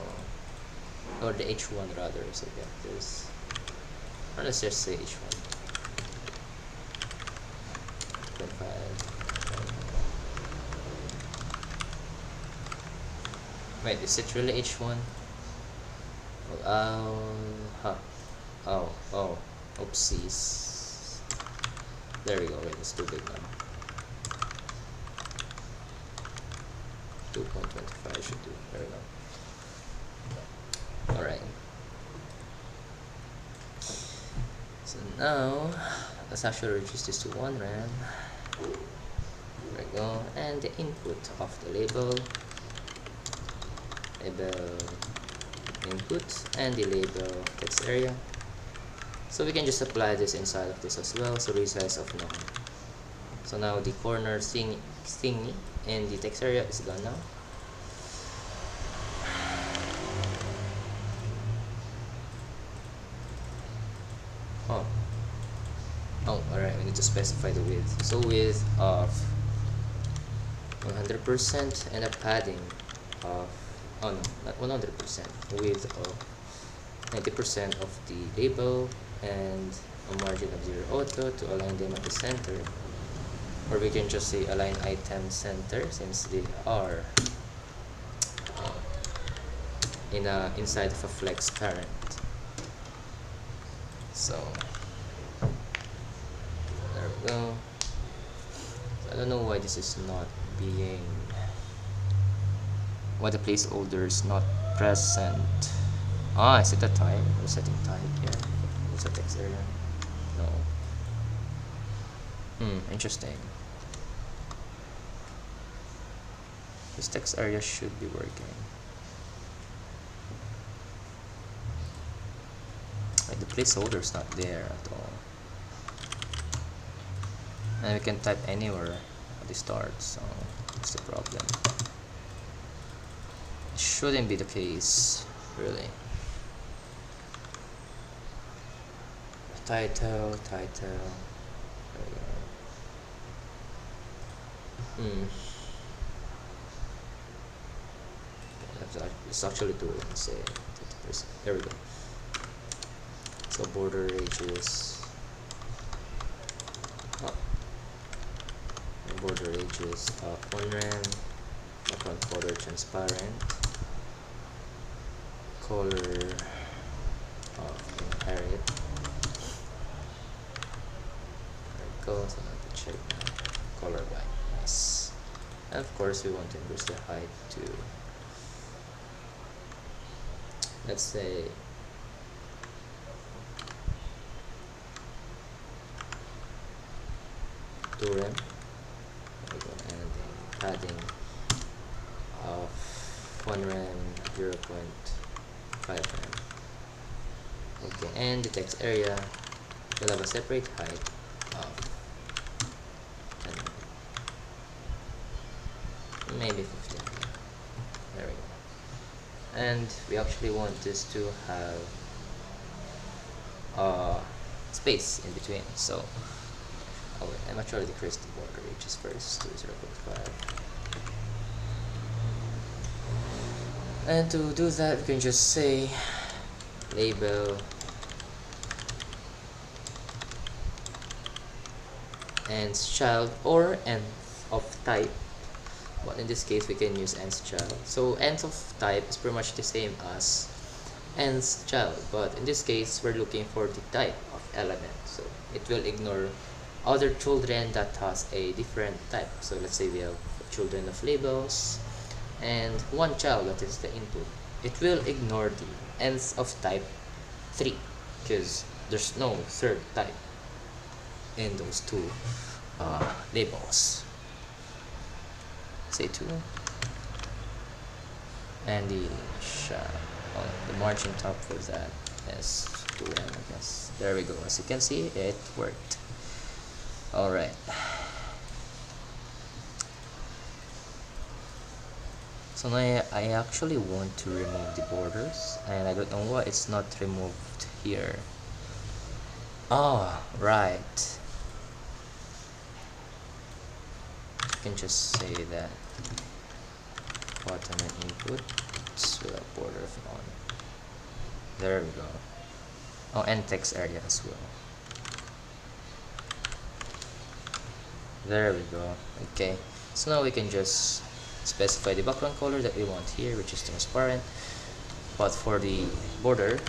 or the H1 rather, so get this, or let's just say H1 1.5. Wait, is it really H1? Oh, oopsies. There we go. Wait, it's too big now. 2.25 should do. There we go. Alright. So now, let's actually reduce this to 1 rem. There we go. And the input of the label input and the label text area. So we can just apply this inside of this as well. So resize of none. So now the corner thingy in the text area is gone now. Alright, we need to specify the width. So width of 100% and a padding of, oh no, not 100%, width of 90% of the label and a margin of 0 auto to align them at the center. Or we can just say align item center since they are inside of a flex parent. So there we go. So I don't know why this is not being, why the placeholder is not present. I set a type. I'm setting type here. What's the text area? No. Interesting. This text area should be working. Like the placeholder is not there at all. And we can type anywhere at the start, so that's the problem. It shouldn't be the case, really. Title. There we go. It's actually doing, say, 50%. There we go. So border radius. Border radius of 1 rem. Background color transparent. Color of inherit. There we go. So now to check now. Color white. Nice. And of course we want to increase the height to, let's say, rem. There we go. And then padding of 1 rem, 0.5 rem. Okay, and the text area will have a separate height of 10 rem. Maybe 15. There we go. And we actually want this to have space in between, so I'm actually decrease the border radius first to 0.5. And to do that, we can just say label nth child or nth of type, but in this case we can use nth child. So nth of type is pretty much the same as nth child, but in this case we're looking for the type of element, so it will ignore other children that has a different type. So let's say we have children of labels and one child that is the input. It will ignore the nth of type 3 because there's no third type in those two labels. Say 2 and the margin top for that is 2m, I guess. There we go. As you can see, it worked. Alright. So now I actually want to remove the borders and I don't know why it's not removed here. Oh, right. You can just say that bottom and input will have border of none. There we go. Oh, and text area as well. There we go. Okay, so now we can just specify the background color that we want here, which is transparent. But for the border,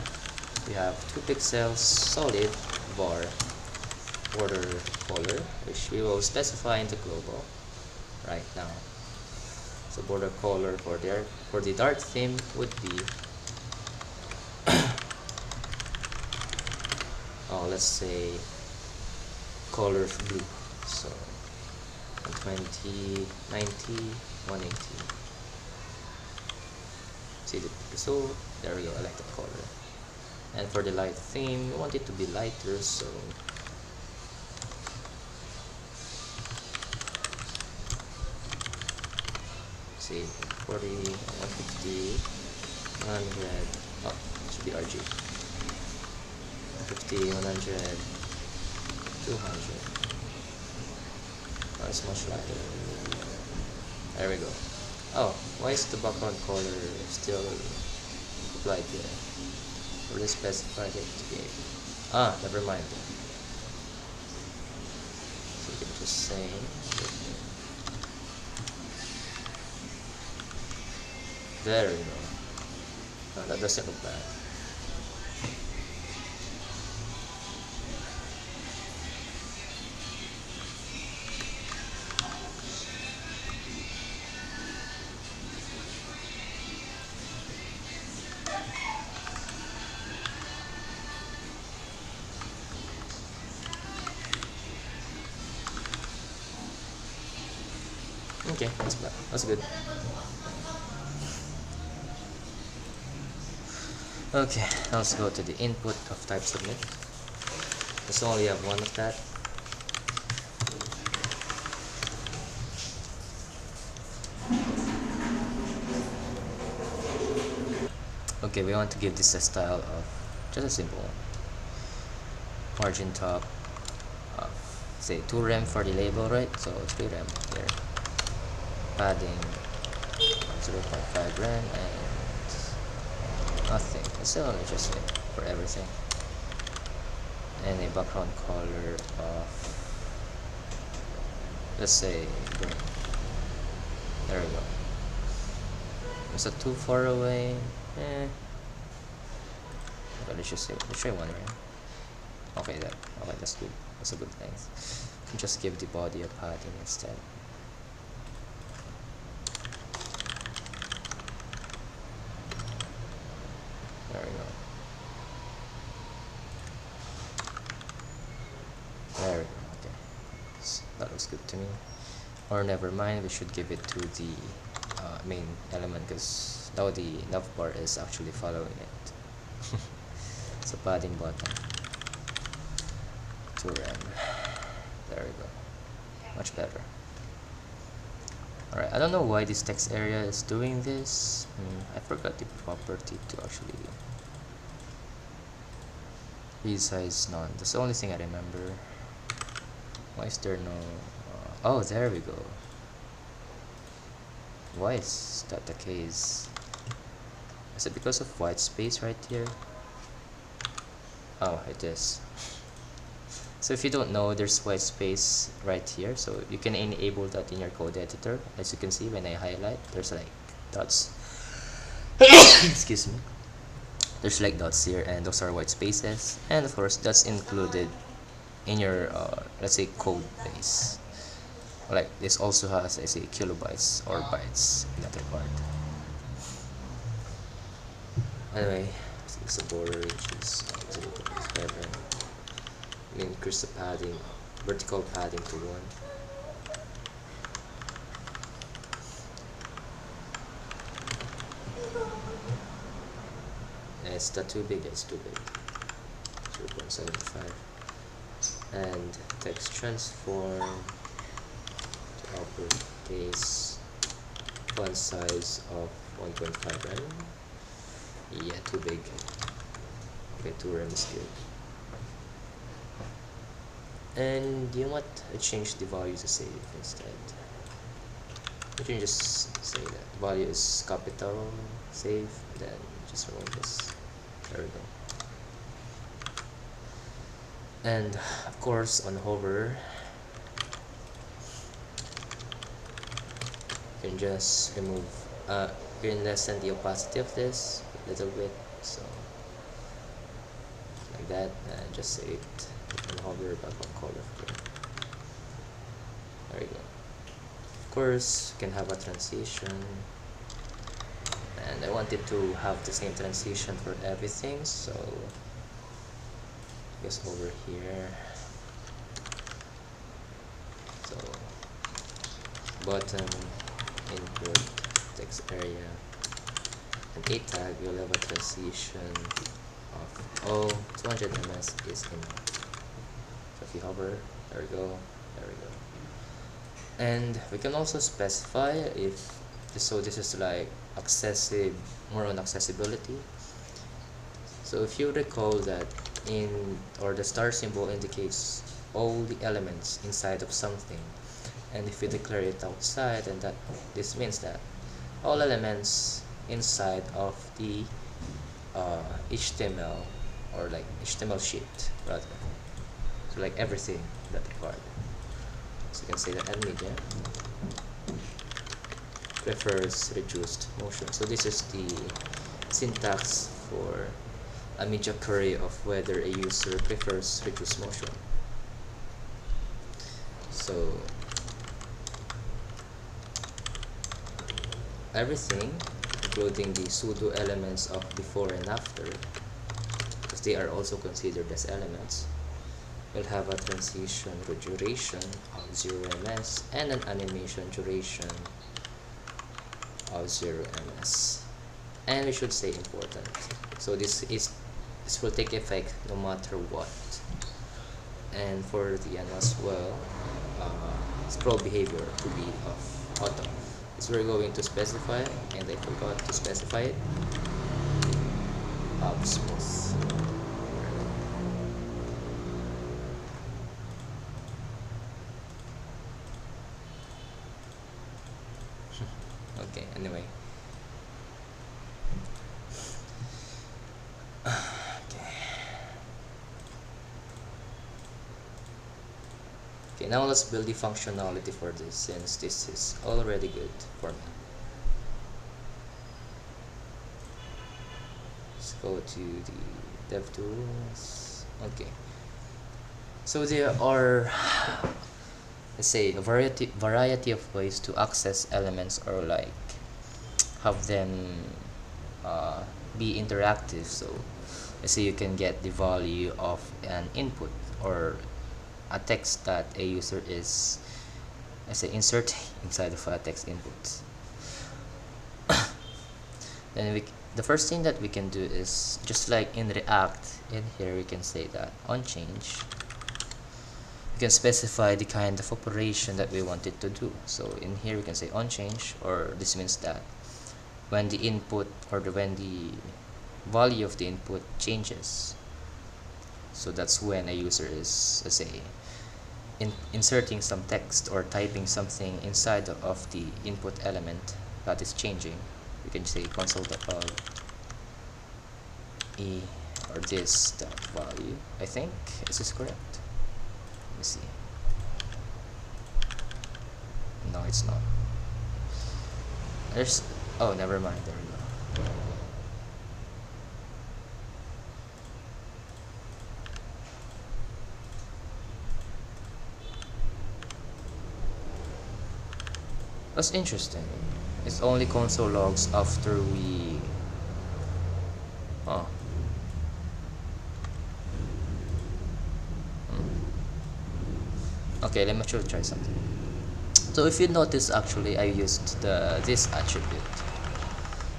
we have 2 pixels solid bar border color, which we will specify in the global right now. So border color for the Dart theme would be let's say color blue. So 120, 90, 180. See, so There we go, I like that color. And for the light theme, we want it to be lighter, so see 40, 150, 100. Oh, it should be RG. 50, 100, 200. Oh, it's much lighter. There we go. Oh, why is the background color still applied here? Really specified it to be. Ah, never mind. So you can just say. There we go. No, that doesn't look bad. Okay, that's good. Okay, now let's go to the input of type submit. Let's only have one of that. Okay, we want to give this a style of just a simple one. Margin top of say 2 rem for the label, right? So 3 rem here. Padding 0.5 rem and nothing. It's still only just like for everything. And a background color of, let's say, green. There we go. Is that too far away? But let's try 1 rem. Okay, that's good. That's a good length. You can just give the body a padding instead. There we go. There we go. Okay, so that looks good to me. Or never mind, we should give it to the main element, because now the navbar is actually following it. So padding bottom 2 rem. There we go. Much better. Alright, I don't know why this text area is doing this. I forgot the property to actually resize none. That's the only thing I remember. Why is there no oh, there we go. Why is that the case? Is it because of white space right here? Oh, it is. So if you don't know, there's white space right here, so you can enable that in your code editor. As you can see, when I highlight, there's like dots. Excuse me. There's like dots here, and those are white spaces, and of course that's included in your let's say code base. Like this also has, I say, kilobytes or bytes in that regard. Anyway, so it's a border which is 0.7. Increase the padding, vertical padding to 1. And it's not too big, it's too big. 0.75. And text transform to uppercase, font size of 1.5 rem. Yeah, too big. Okay, 2 rem is good. And you know what? I changed the value to save instead. You can just say that value is capital save, then just remove this. There we go. And of course, on hover, you can just remove. You can lessen the opacity of this a little bit, so like that, and just say it. And hover back on color here. There we go. Of course, you can have a transition, and I wanted to have the same transition for everything, so just over here. So button, input, text area, and a tag will have a transition of all 200 ms is enough. So if you hover, there we go, there we go. And we can also specify if so this is like more on accessibility. So if you recall that the star symbol indicates all the elements inside of something, and if we declare it outside, then this means that all elements inside of the HTML, or like HTML sheet rather, so like everything that required. So you can say that add media prefers reduced motion. So this is the syntax for a media query of whether a user prefers reduced motion. So everything, including the pseudo elements of before and after, because they are also considered as elements, will have a transition duration of 0 ms and an animation duration of 0 ms. And we should say important. So this will take effect no matter what. And for the end as well, scroll behavior to be of auto. So we're going to specify, and I forgot to specify it, of smooth. Okay, anyway. Okay, now let's build the functionality for this, since this is already good for me. Let's go to the DevTools. Okay. So there are, let's say, a variety of ways to access elements, or like have them be interactive. So let's say you can get the value of an input, or a text that a user is, let's say, inserting inside of a text input. Then the first thing that we can do is, just like in React, in here we can say that on change we can specify the kind of operation that we want it to do. So in here we can say on change, or this means that when the input, or when the value of the input changes, so that's when a user is, let's say, inserting some text or typing something inside of the input element that is changing. We can say console.log e, or this dot value. I think is this correct? Let me see. No, it's not. There's, oh, never mind, there we go. That's interesting. It's only console logs after we... Oh. Okay, let me try something. So if you notice, actually I used this attribute.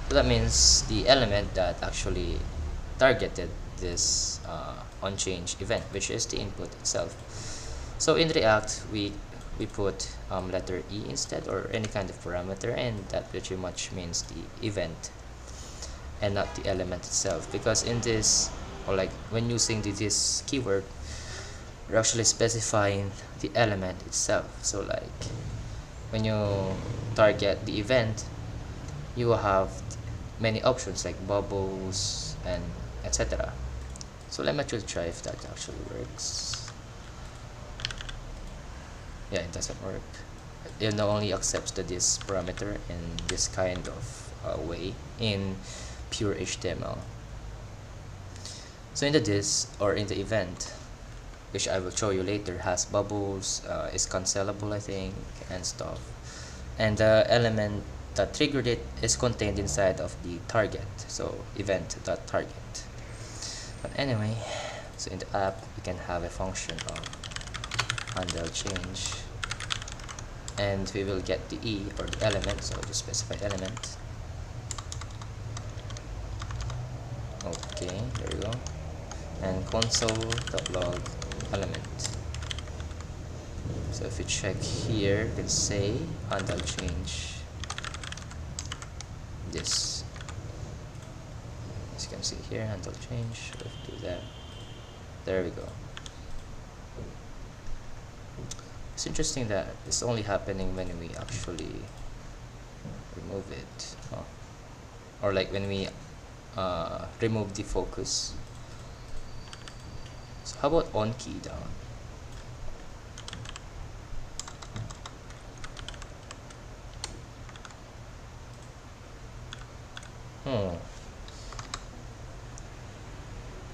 So that means the element that actually targeted this on change event, which is the input itself. So in React we put letter E instead, or any kind of parameter, and that pretty much means the event and not the element itself, because in this, or like when using this keyword, we're actually specifying the element itself. So like when you target the event, you will have many options like bubbles and etc. So let me actually try if that actually works. Yeah, it doesn't work. It only accepts this parameter in this kind of way in pure HTML. So in the this, or in the event, which I will show you later, has bubbles, is cancelable, I think, and stuff. And the element that triggered it is contained inside of the target, so event.target. But anyway, so in the app we can have a function of handle change, and we will get the E, or the element, so just specify element, Okay, there we go. And console.log element. So if you check here, let's say, and I'll change this. As you can see here, handle change. Let's do that. There we go. It's interesting that it's only happening when we actually remove it, or like when we remove the focus. So how about on key down?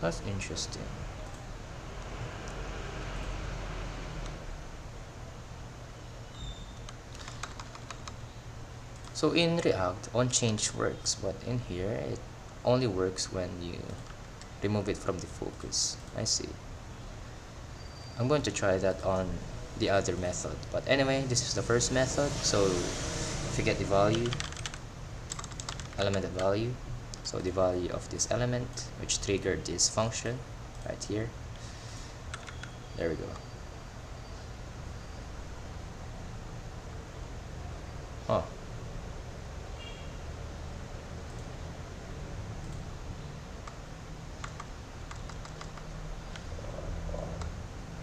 That's interesting. So in React, on change works, but in here it only works when you remove it from the focus. I see. I'm going to try that on the other method. But anyway, this is the first method. So if you get the value, element of value, so the value of this element which triggered this function right here. There we go. Oh.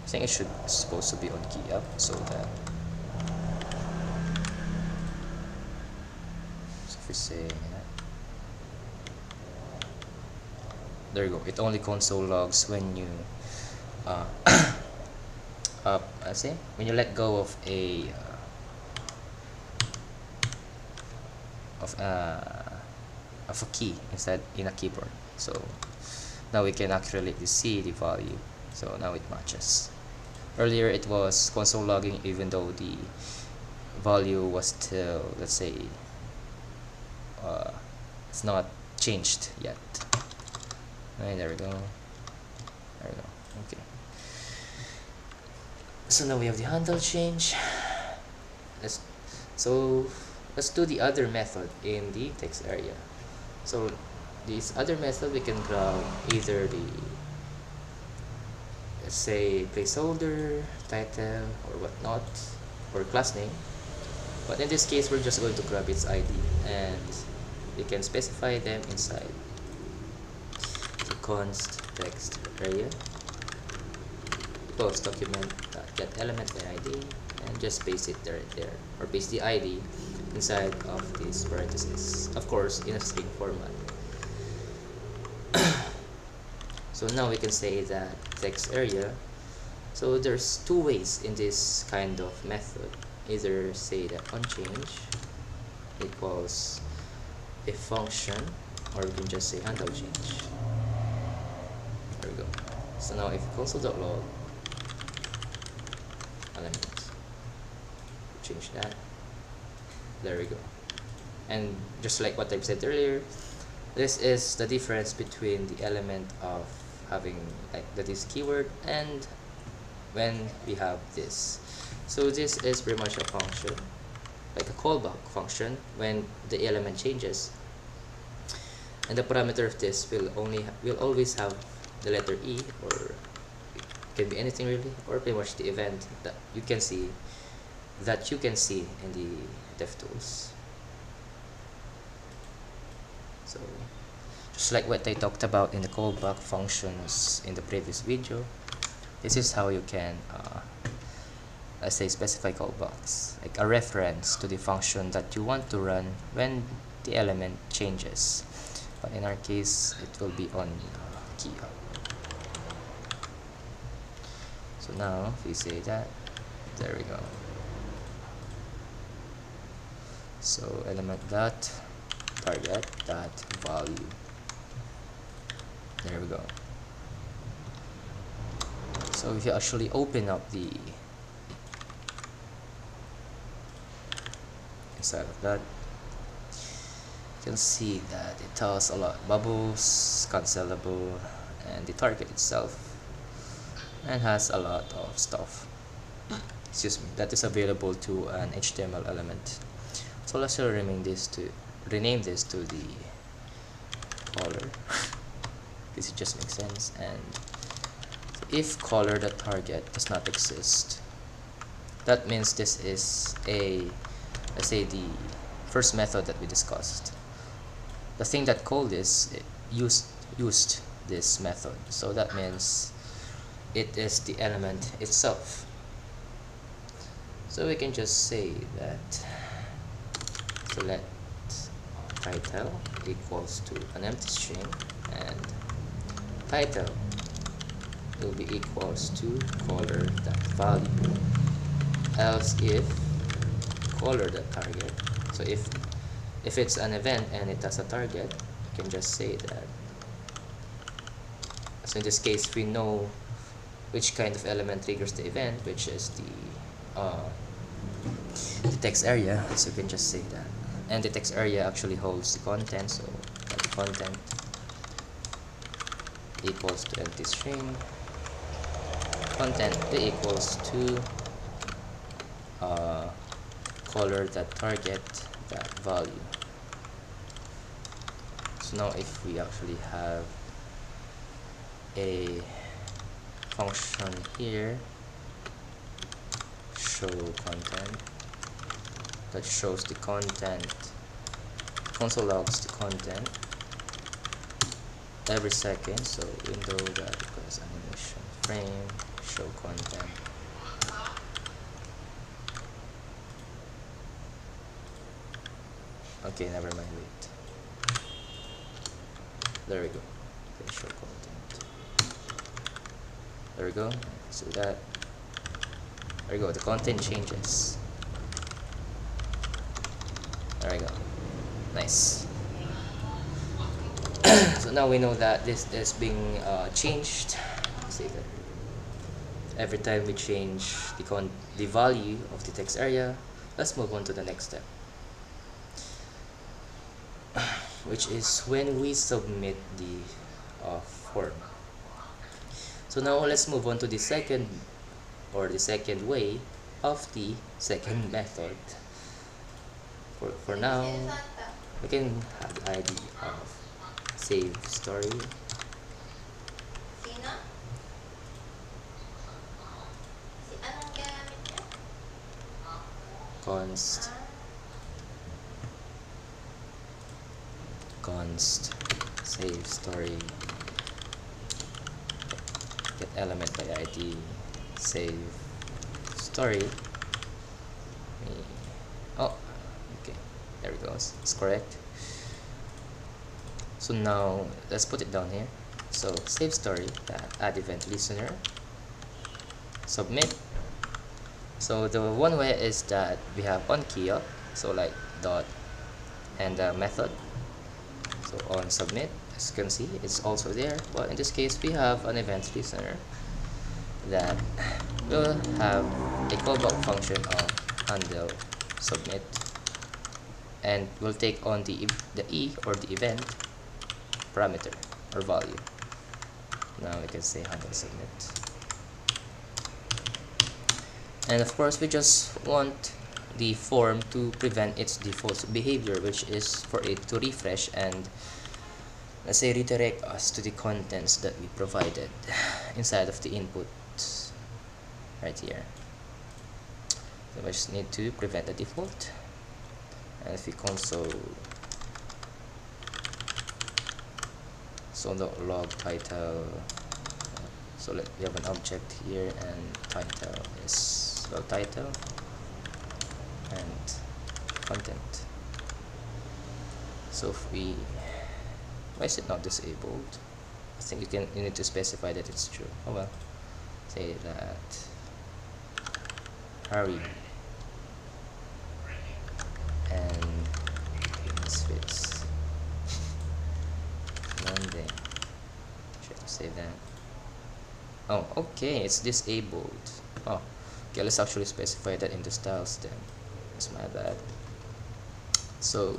I think it's supposed to be on key up, so that, so if we say that, there you go. It only console logs when you I say when you let go of a of a key instead in a keyboard. So now we can accurately see the value. So now it matches. Earlier it was console logging even though the value was still, let's say, it's not changed yet. Right, there we go. There we go. Okay. So now we have the handle change. Let's do the other method in the text area. So this other method, we can grab either the, let's say, placeholder, title, or whatnot, or class name. But in this case, we're just going to grab its ID, and we can specify them inside. So const text area post document get element by ID, and just paste it there, or paste the ID inside of this parentheses, of course in a string format. So now we can say that text area. So there's two ways in this kind of method. Either say that on change equals a function, or we can just say handle change. There we go. So now if console.log element, change that, there we go. And just like what I've said earlier, this is the difference between the element of having like this keyword and when we have this. So this is pretty much a function, like a callback function when the element changes, and the parameter of this will always have the letter E, or it can be anything really, or pretty much the event that you can see in the DevTools. So just like what I talked about in the callback functions in the previous video, this is how you can let's say specify callbacks, like a reference to the function that you want to run when the element changes. But in our case, it will be on key up. So now if we say that, there we go. So element dot target dot value, there we go. So if you actually open up the inside of that, you can see that it tells a lot: bubbles, cancelable, and the target itself, and has a lot of stuff, excuse me, that is available to an HTML element. So let's rename this to the color. This just makes sense. And if color.target does not exist, that means this is a, let's say, the first method that we discussed. The thing that called this used this method, so that means it is the element itself. So we can just say that select title equals to an empty string, and title will be equals to color.value, else if color.target. So if it's an event and it has a target, you can just say that. So in this case, we know which kind of element triggers the event, which is the text area, so you can just say that. And the text area actually holds the content, so the content equals to empty string, content equals to color.target.value. So now if we actually have a function here, show content, that shows the content, console logs the content every second. So window that equals animation frame show content. Okay, never mind, wait. There we go. Okay, show content. There we go. So that, there we go, the content changes. There we go. Nice. So now we know that this is being changed. See that every time we change the value of the text area. Let's move on to the next step, which is when we submit the form. So now let's move on to the second way of the second method. For now, we can have the ID of save story. Const save story, get element by ID save story. Oh, okay, there it goes, it's correct. So now let's put it down here. So save story, add event listener, submit. So the one way is that we have on key up, so like dot and the method. So on submit, as you can see, it's also there, but in this case we have an event listener that will have a callback function of handle submit, and will take on the e or the event parameter or value. Now we can say handle submit, and of course we just want the form to prevent its default behavior, which is for it to refresh and, let's say, redirect us to the contents that we provided inside of the input right here. So we just need to prevent the default, and if we console log title, so we have an object here, and title is log title and content. So if we, why is it not disabled? I think you need to specify that it's true. Oh well, say that hurry and misfits Monday. Should I say that? Oh, okay, it's disabled. Oh, okay, let's actually specify that in the styles then. That's my bad. So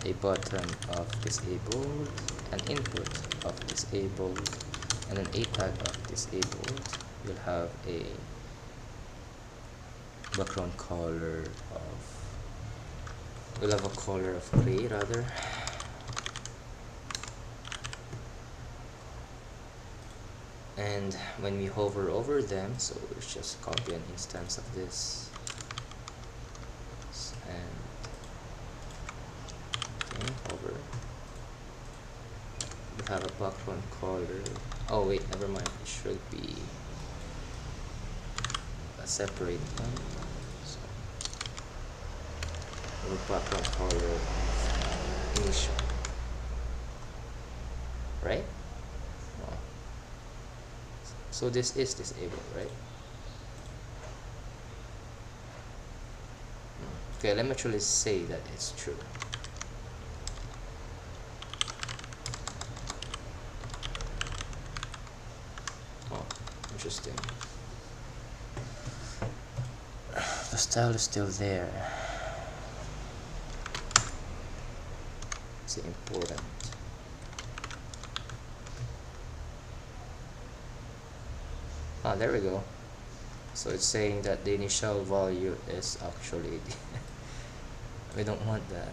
a button of disabled, an input of disabled, and an a tag of disabled will have a background color of, we'll have a color of gray rather. And when we hover over them, so let's just copy an instance of this, and okay, hover. We have a background color. Oh wait, never mind, it should be a separate one. So the background color initial, right? Oh. So this is disabled, right? Okay, let me actually say that it's true. Oh, interesting. The style is still there. It's important. Ah, there we go. So it's saying that the initial value is actually we don't want that.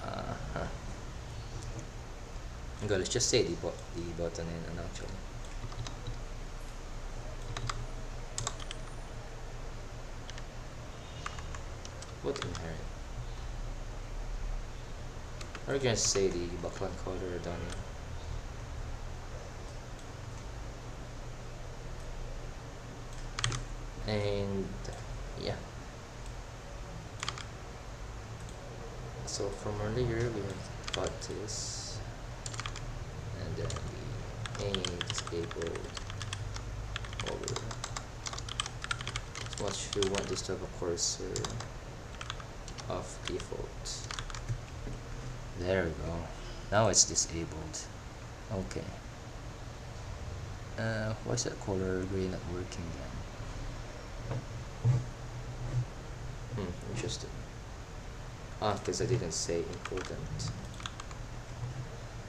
Uh-huh. Okay, let's just say the button in actually. What inherit? We're gonna say the background color down here. And yeah. So from earlier we have got this, and then the disabled over. So what you want is to have a cursor of default. There we go. Now it's disabled. Okay. Why is that color gray not working then? Interesting. Ah, because I didn't say important.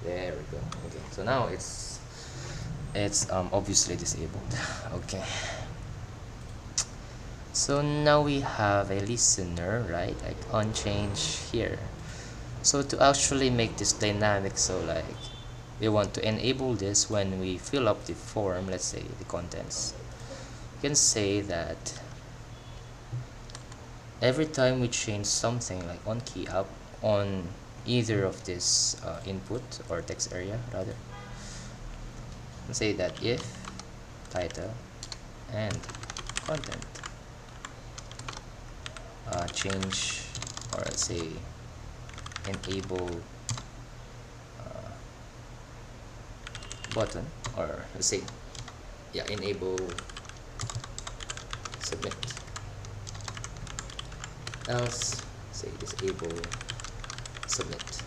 There we go. Okay, so now it's obviously disabled. Okay. So now we have a listener, right? Like on change here. So to actually make this dynamic, so like we want to enable this when we fill up the form, let's say the contents. You can say that every time we change something like on key up on either of this input or text area rather, let's say that if title and content change, or let's say enable button, or let's say yeah, enable submit, else say disable submit.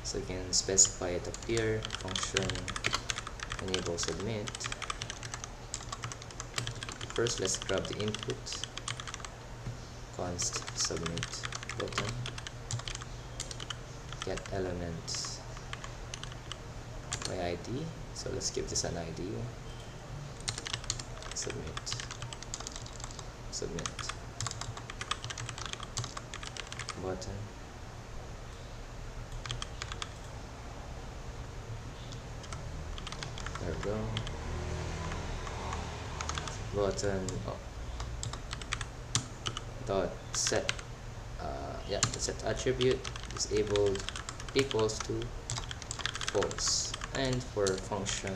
So you can specify it up here, function enable submit. First let's grab the input, const submit button, get elements by ID, so let's give this an ID, submit button, there we go, button dot set the set attribute disabled equals to false, and for function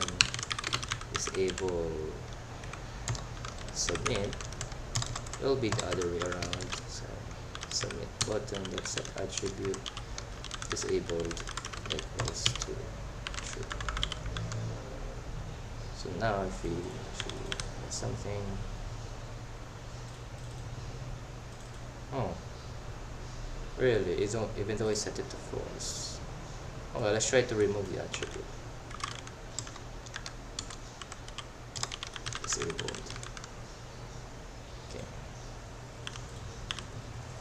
disable submit it will be the other way around. So submit button dot set attribute disabled equals to true. So now if we actually get something, oh really, it's not, even though I set it to false. Oh well, let's try to remove the attribute. Disabled. Okay.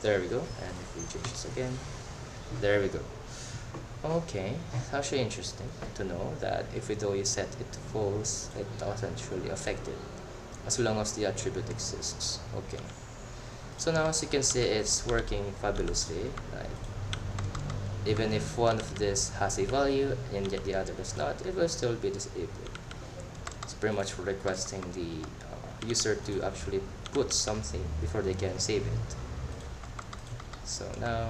There we go. And if we change this again, there we go. Okay, it's actually interesting to know that if we though you set it to false, it doesn't really affect it as long as the attribute exists. Okay. So now as you can see, it's working fabulously. Like even if one of this has a value and yet the other does not, it will still be disabled. pretty much requesting the user to actually put something before they can save it. So now,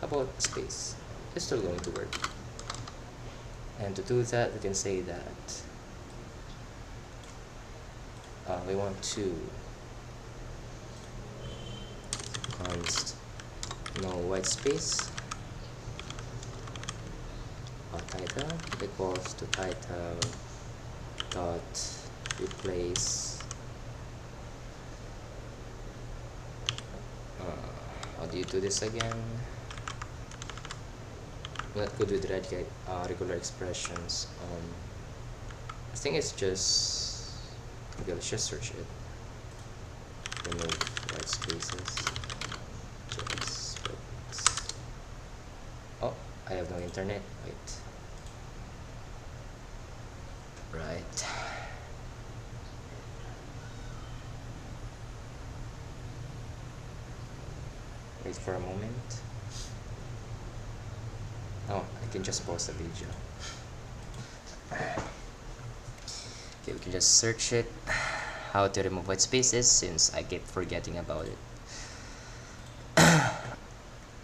how about space? It's still going to work. And to do that, we can say that we want to const no white space title equals to title dot replace how do you do this again? Not good with regular expressions. I think it's just, okay, let's just search it. Remove white spaces. JavaScript. Oh, I have no internet. Wait. Right. Wait for a moment. Oh, I can just pause the video. Okay, we can just search it. How to remove white spaces, since I keep forgetting about it.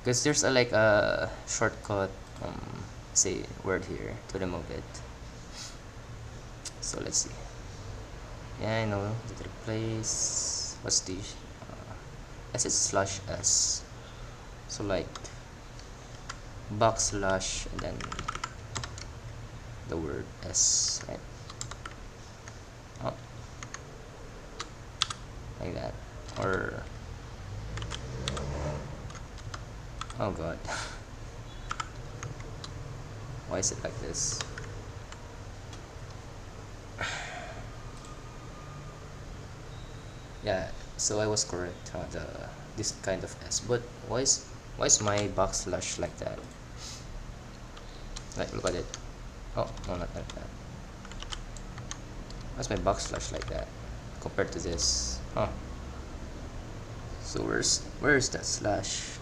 Because there's a shortcut say word here to remove it. So let's see. Yeah, I know. Did replace, what's the S is /s. So like backslash and then the word s, right? Oh, like that. Or oh god, why is it like this? Yeah, so I was correct. This kind of s, but why is my backslash like that? Like, look at it. Oh no, not like that. Why's my backslash like that compared to this? Huh. So where's that slash?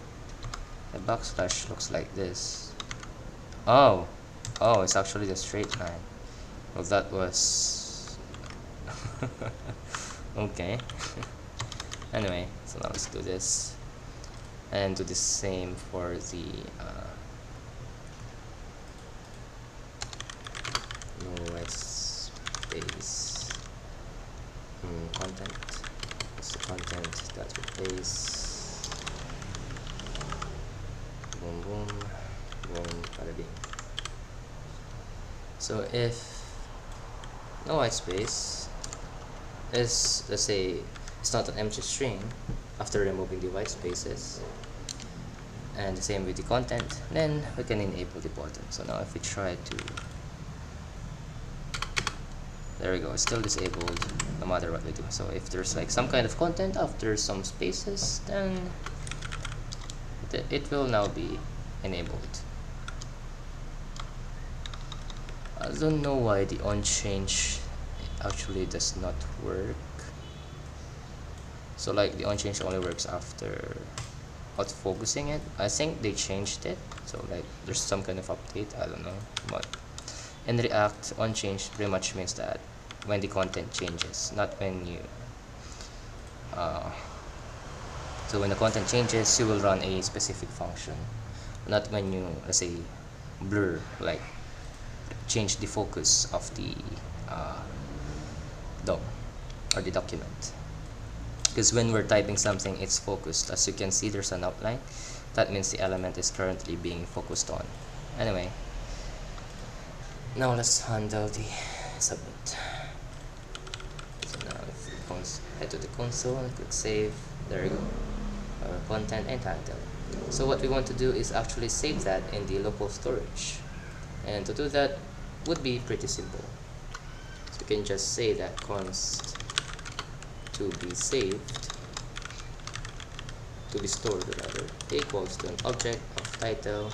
The backslash looks like this. Oh, it's actually the straight line. Well, that was okay. Anyway, so now let's do this and do the same for the no white space content. It's the content that replace boom boom boom bada bing. So if no white space is, let's say, it's not an empty string after removing the white spaces, and the same with the content, then we can enable the button. So now if we try to, there we go, it's still disabled no matter what we do. So if there's like some kind of content after some spaces, then it will now be enabled. I don't know why the on change actually does not work. So like the on change only works after auto focusing it. I think they changed it, so like there's some kind of update, I don't know. But in React, on change pretty much means that when the content changes, not when you so when the content changes, you will run a specific function, not when you, let's say, blur, like change the focus of the DOM or the document. Because when we're typing something, it's focused. As you can see, there's an outline. That means the element is currently being focused on. Anyway, now let's handle the submit. So now if we head to the console and click save, there you go, content and title. So what we want to do is actually save that in the local storage, and to do that would be pretty simple. So we can just say that const to be saved, to be stored rather, equals to an object of title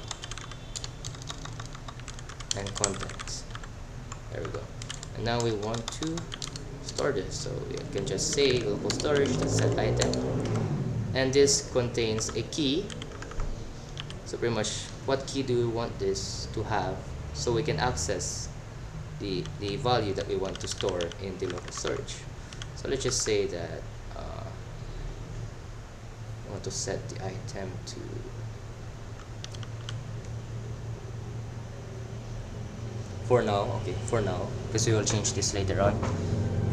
and content. There we go. And now we want to store this, so we can just say local storage set item, and this contains a key. So pretty much, what key do we want this to have so we can access the value that we want to store in the local storage. So let's just say that we want to set the item to for now, because we will change this later on.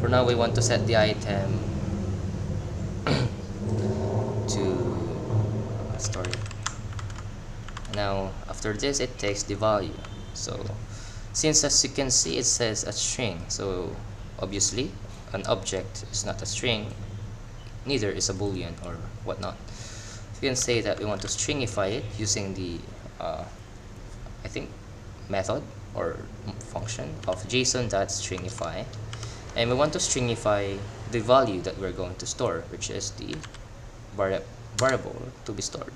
For now, we want to set the item to story. Now, after this, it takes the value. So, since as you can see, it says a string, so obviously, an object is not a string, neither is a boolean or whatnot. You can say that we want to stringify it using the, I think, method or function of json.stringify, and we want to stringify the value that we're going to store, which is the variable to be stored,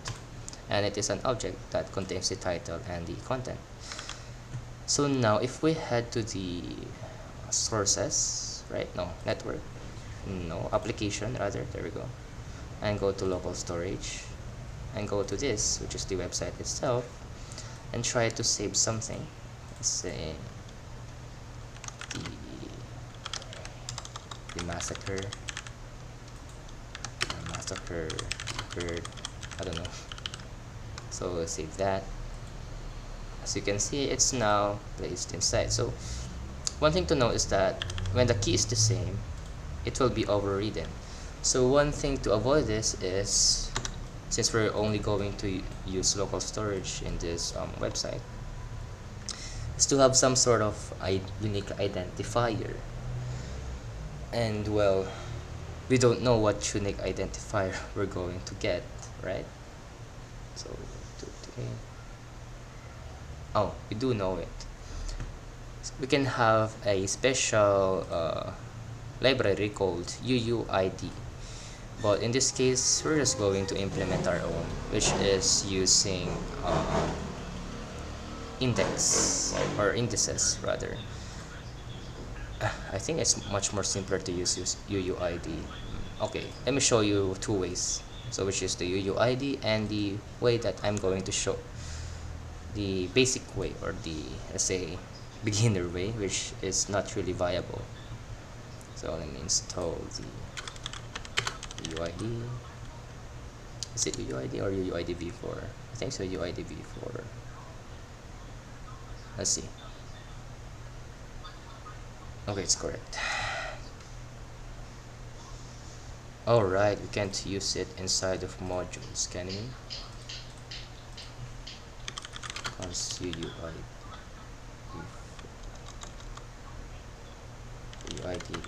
and it is an object that contains the title and the content. So now if we head to the sources, right, no, network, no, application rather, there we go, and go to local storage and go to this, which is the website itself, and try to save something. Let's say the massacre bird, I don't know. So let's save that. As you can see, it's now placed inside. So one thing to note is that when the key is the same, it will be overridden. So one thing to avoid this is, since we're only going to use local storage in this website, is to have some sort of unique identifier. And well, we don't know what unique identifier we're going to get, right? So oh, we do know it. So we can have a special library called UUID, but in this case we're just going to implement our own, which is using indices rather. I think it's much more simpler to use UUID. Okay, let me show you two ways. So which is the UUID and the way that I'm going to show the basic way, or the, let's say, beginner way, which is not really viable. So let me install the UUID. Is it UUID or UUID v4? I think so, UUID v4. Let's see. Okay, it's correct. Alright, we can't use it inside of modules, can we? Because UUID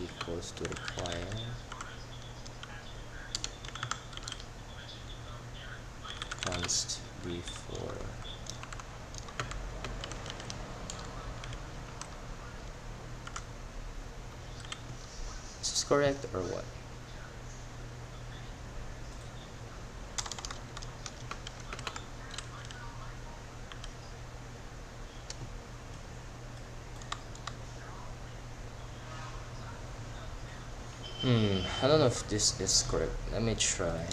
equals to require const before. Is this correct or what? I don't know if this is correct. Let me try.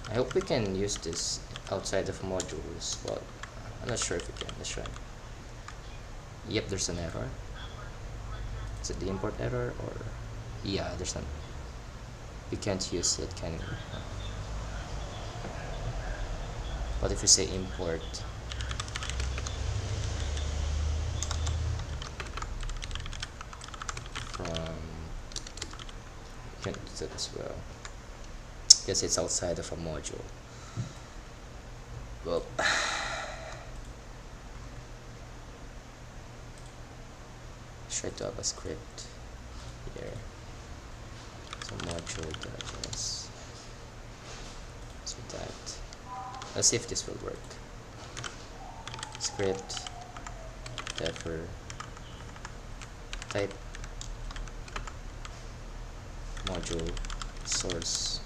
I hope we can use this outside of modules, but I'm not sure if we can. Let's try. Yep, there's an error. Is it the import error or? Yeah, there's an. We can't use it, can we? What if we say import? Can't use it as well. Guess it's outside of a module. Well, let's try to have a script here. So module.js. So that. Let's see if this will work. Script. Therefore, type module source.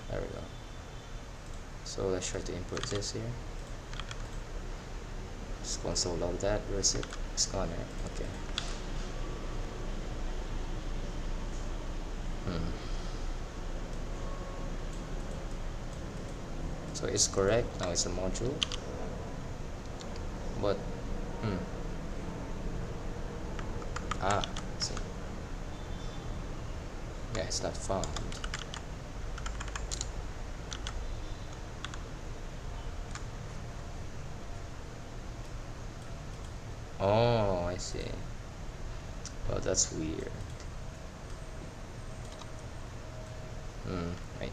There we go. So let's try to import this here. Just console log that. Where is it? It's gone, right? Okay. So it's correct. Now it's a module. But see. Yeah, it's not found. Oh, I see. Oh, that's weird. Right.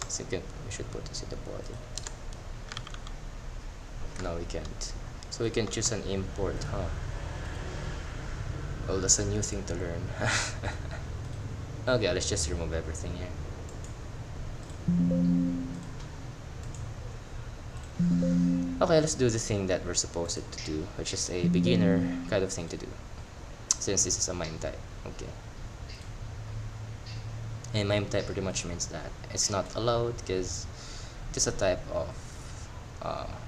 So we should put this in the body. No, we can't. So we can choose an import, huh? Well, that's a new thing to learn. Okay, let's just remove everything here. Okay, let's do the thing that we're supposed to do, which is a beginner kind of thing to do, since this is a MIME type. Okay. And MIME type pretty much means that it's not allowed because it is a type of,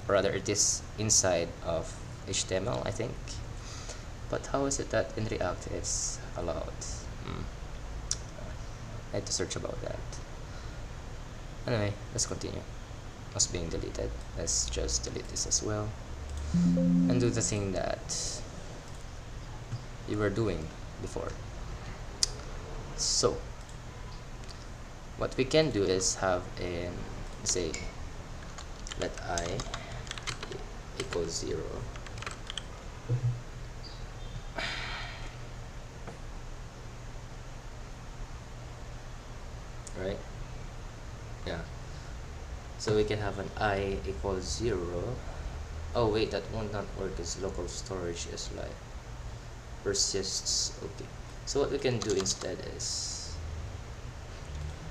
rather it is inside of HTML, I think. But how is it that in React it's allowed? I had to search about that. Anyway, let's continue. Was being deleted. Let's just delete this as well and do the thing that you were doing before. So what we can do is have an, say, let I equals 0. Right? Yeah. So we can have an I equals 0. Oh wait, that will not work because local storage is like persists. Okay. So what we can do instead is,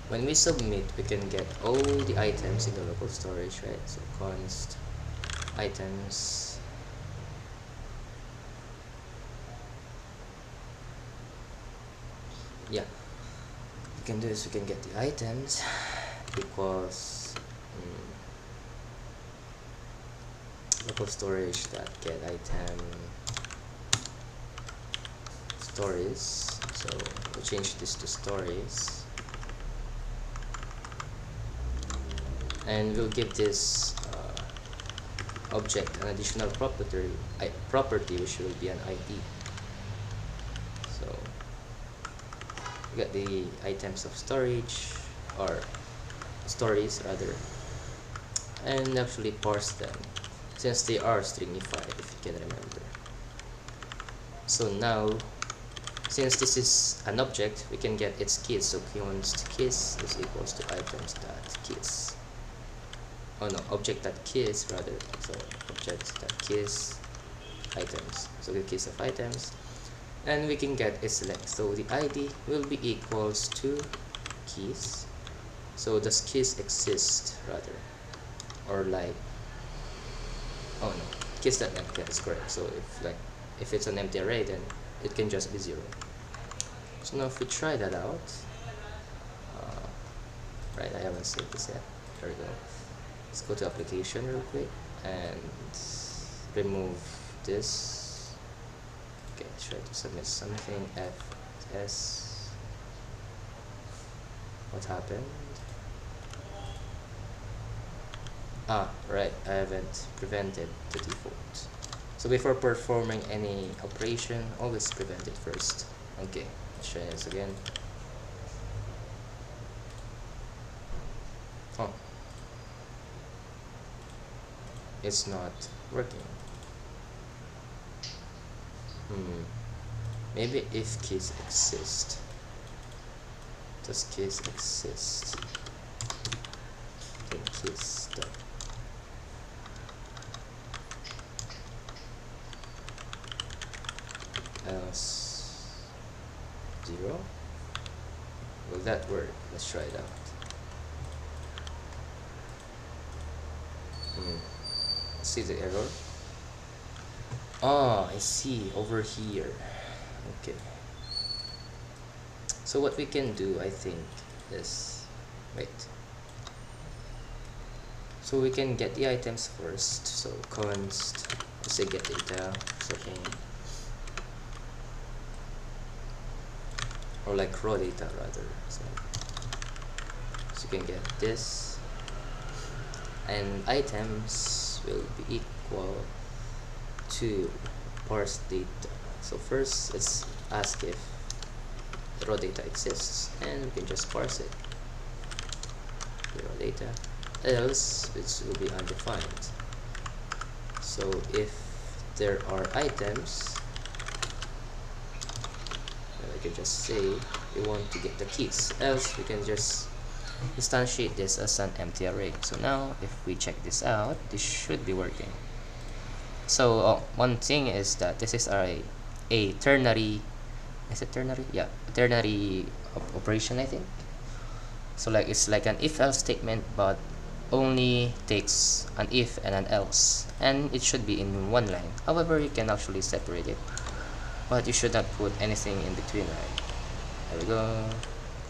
when we submit, we can get all the items in the local storage, right? So const items. Yeah. We can do is we can get the items equals local storage that get item stories. So we'll change this to stories, and we'll give this object an additional property which will be an ID. So we got the items of storage, or stories rather, and actually parse them since they are stringified, if you can remember. So now, since this is an object, we can get its keys. So const keys is equals to items dot keys. Oh no, object dot keys rather. So object dot keys items. So the keys of items, and we can get a select. So the ID will be equals to keys. So does keys exist rather, or like, oh no, keys that empty is correct. So if it's an empty array, then it can just be 0. So now if we try that out, right, I haven't saved this yet. There we go. Let's go to application real quick and remove this. Okay, try to submit something. FS. What happened? Right, I haven't prevented the default. So before performing any operation, always prevent it first. Okay, let's try this again. Oh, it's not working. Maybe if keys exist. Does keys exist? Then keys dot. Else 0. Will that work? Let's try it out. See the error? Oh, I see over here. Okay. So what we can do, I think, is wait. So we can get the items first. So const, let's say get data, second, or like raw data rather. So you can get this, and items will be equal to parse data. So first let's ask if the raw data exists, and we can just parse it, the raw data, else it will be undefined. So if there are items, I can just say we want to get the keys, else we can just instantiate this as an empty array. So now if we check this out, this should be working. So one thing is that this is a ternary, is it ternary? Yeah, ternary operation, I think. So like it's like an if-else statement, but only takes an if and an else, and it should be in one line. However, you can actually separate it, but you should not put anything in between, right? There we go,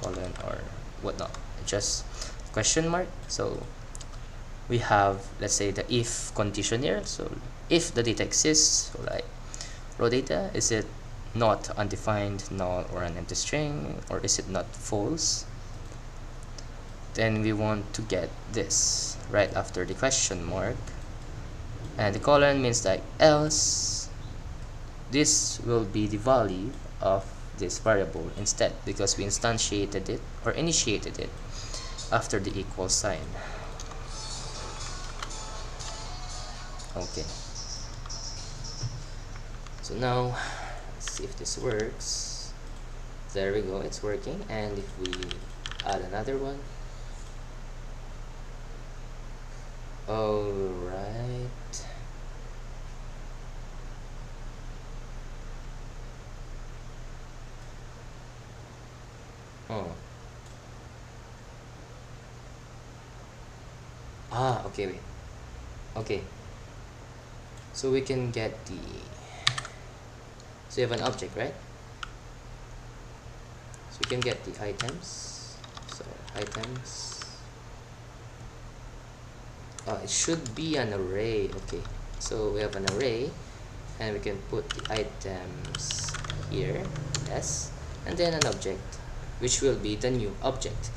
colon or whatnot, just question mark. So we have, let's say, the if condition here. So if the data exists, so like raw data, is it not undefined, null, or an empty string, or is it not false? Then we want to get this right after the question mark, and the colon means that else this will be the value of this variable instead, because we instantiated it or initiated it after the equal sign. Okay, so now let's see if this works. There we go, it's working. And if we add another one, all right, oh, okay, wait, okay, so we can get the, so you have an object, right? So we can get the items. So items, it should be an array. Okay, so we have an array, and we can put the items here, yes, and then an object, which will be the new object.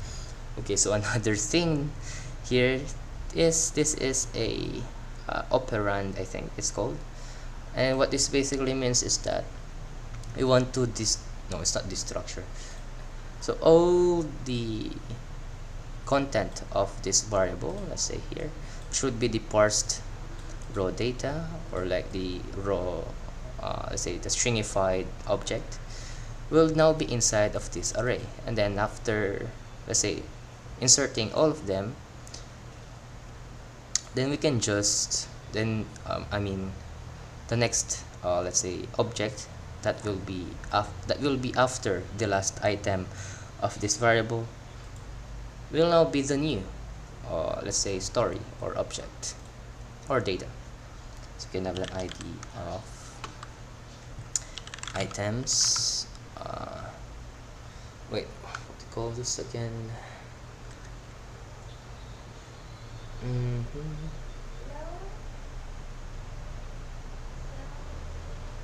Okay, so another thing here is this is a operand, I think it's called, and what this basically means is that we want to no, it's not this structure. So all the content of this variable, let's say here, should be the parsed raw data, or like the raw, let's say the stringified object, will now be inside of this array. And then after, let's say, inserting all of them, then we can just then the next let's say object that will be after the last item of this variable will now be the new let's say story or object or data. So we can have an ID of items, wait, what to call this again?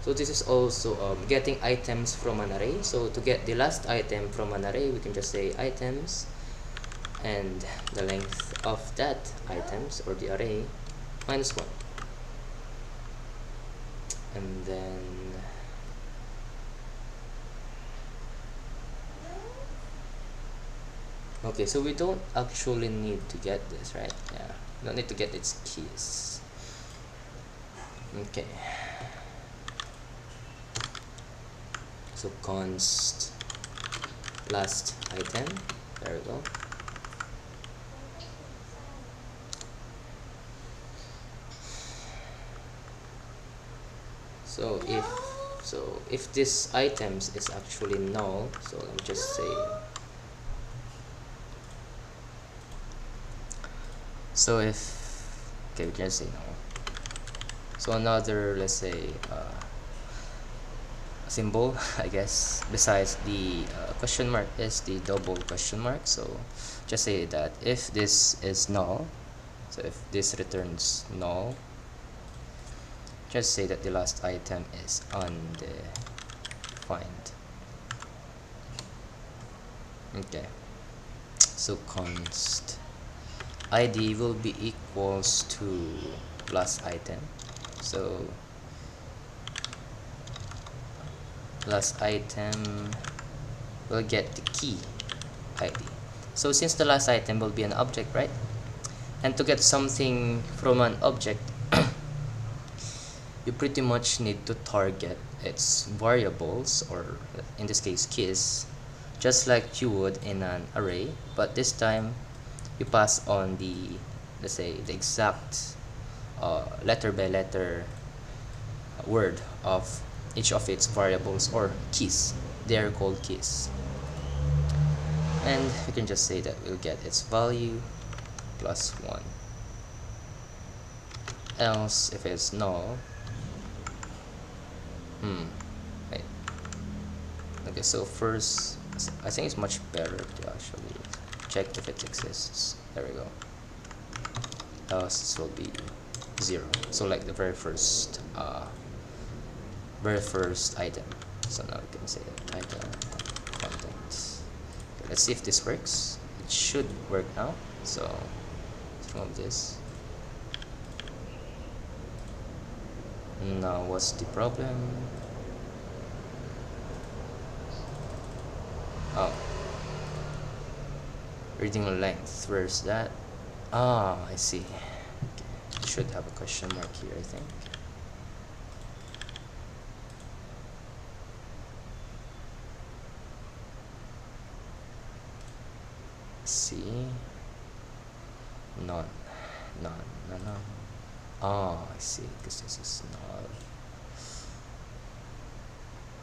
So this is also getting items from an array. So to get the last item from an array, we can just say items, and the length of that items or the array minus 1. And then okay, so we don't actually need to get this, right? Yeah, we don't need to get its keys. Okay, so const last item, there we go. So if this items is actually null, so let me just say, so if, okay, we can say null. So another, let's say symbol I guess besides the question mark is the double question mark. So just say that if this is null, so if this returns null, just say that the last item is undefined. Okay, so const id will be equals to plus item. So plus item will get the key id. So since the last item will be an object, right? And to get something from an object, you pretty much need to target its variables, or in this case keys, just like you would in an array, but this time you pass on the, let's say, the exact letter by letter word of each of its variables or keys. They are called keys. And we can just say that we'll get its value plus 1. Else, if it's null, wait. Okay, so first, I think it's much better to actually check if it exists. There we go. Else this will be 0. So like the very first item. So now we can say that item content. Okay, let's see if this works. It should work now. So let's remove this. Now what's the problem? Oh, reading length, where's that? Ah, I see. Okay. Should have a question mark here, I think. See, none. Oh, I see, because this is null.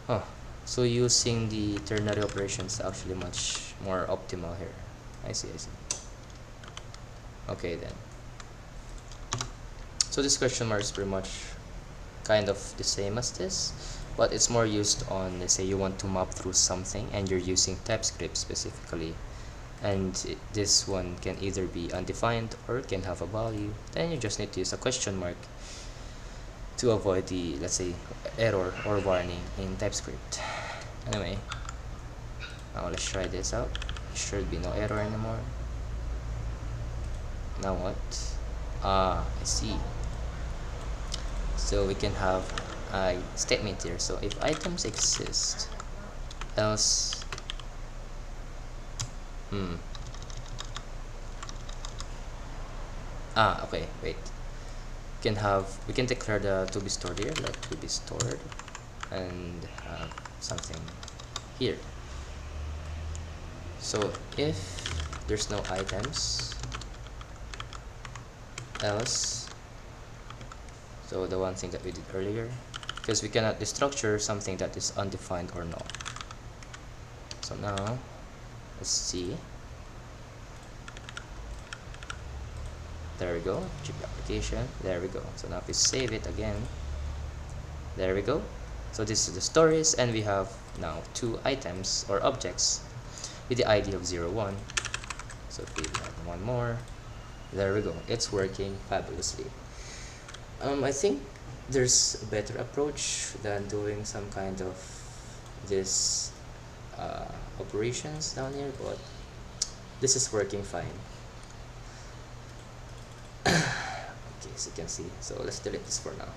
Huh. So using the ternary operations actually much more optimal here. I see. Okay then. So this question mark is pretty much kind of the same as this, but it's more used on, let's say you want to map through something and you're using TypeScript specifically, and this one can either be undefined or it can have a value. Then you just need to use a question mark to avoid the, let's say, error or warning in TypeScript. Anyway, now let's try this out. Should be no error anymore. Now what? Ah, I see. So we can have a statement here. So if items exist, else okay, wait. We can declare the to be stored here, like to be stored, and have something here. So if there's no items, else, so the one thing that we did earlier, because we cannot destructure something that is undefined or null. So now let's see. There we go. Check the application. There we go. So now if we save it again, there we go. So this is the stories, and we have now 2 items or objects with the ID of 0, 1. So if we add one more, there we go. It's working fabulously. I think there's a better approach than doing some kind of this operations down here, but this is working fine. Okay, as you can see. So let's delete this for now.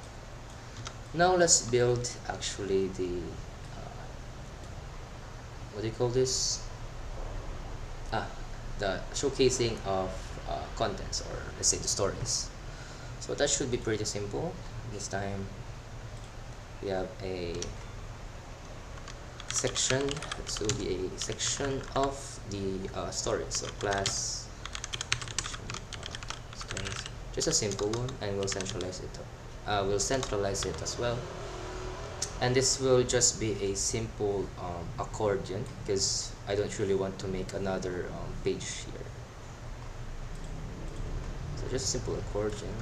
Now let's build actually the what do you call this? The showcasing of contents, or let's say the stories. So that should be pretty simple. This time we have a section. This will be a section of the stories. So class, just a simple one, and we'll centralize it. We'll centralize it as well. And this will just be a simple accordion, because I don't really want to make another page here. So just a simple accordion.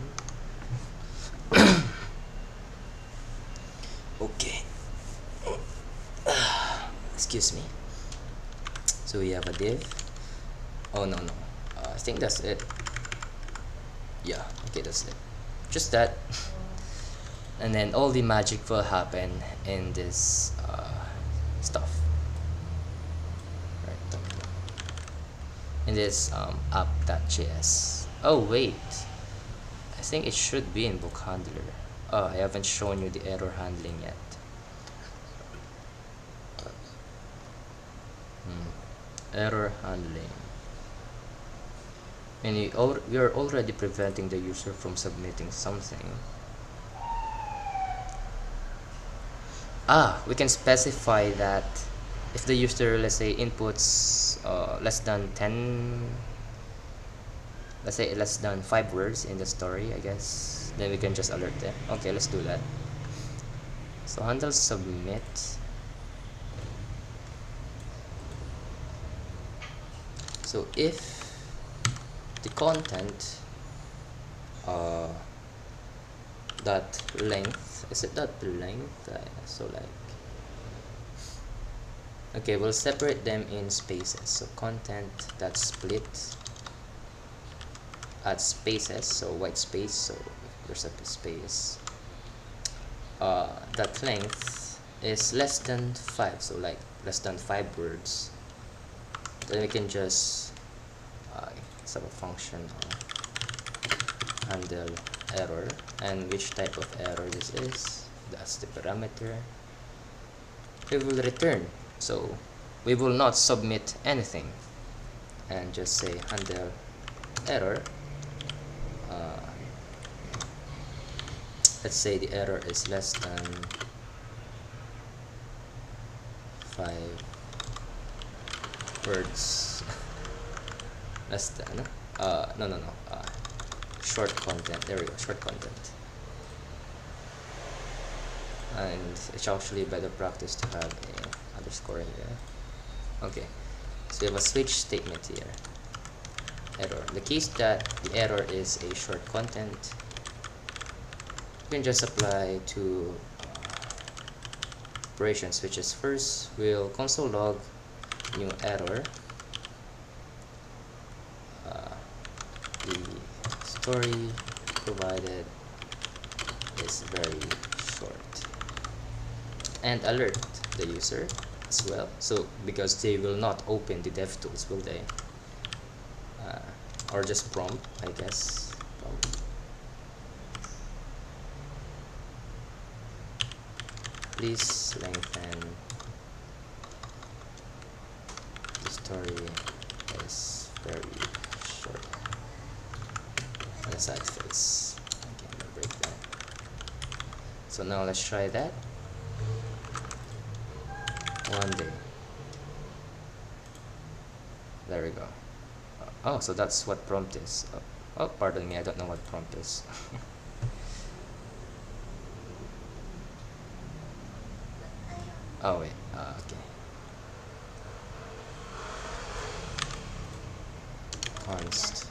Okay. Excuse me. So we have a div. Oh no, I think that's it. Yeah, okay, that's it. Just that. And then all the magic will happen in this stuff. Right, in this app.js. Oh wait, I think it should be in book handler. Oh, I haven't shown you the error handling yet. Error handling. And we are already preventing the user from submitting something. We can specify that if the user, let's say, inputs less than 10, let's say less than 5 words in the story, I guess, then we can just alert them. Okay, let's do that. So handle submit. So if the content that length, is it that length? So like, okay, we'll separate them in spaces. So content that split at spaces, so white space, so there's a space. That length is less than 5, so like less than 5 words. Then we can just set a function handle error, and which type of error this is, that's the parameter. We will return, so we will not submit anything, and just say handle error. Let's say the error is less than 5 words. Less than no, short content. There we go, short content. And it's actually better practice to have a underscore in there. Okay, so we have a switch statement here. Error. In the case that the error is a short content, you can just apply to operations, which is first we'll console log new error. The story provided is very short, and alert the user as well, so because they will not open the DevTools, will they? Or just prompt, I guess. Please lengthen the story is very short. And a side face. Okay, I'm gonna break that. So now let's try that. One day. There we go. Oh, so that's what prompt is. Oh, pardon me, I don't know what prompt is. Oh wait, okay. Const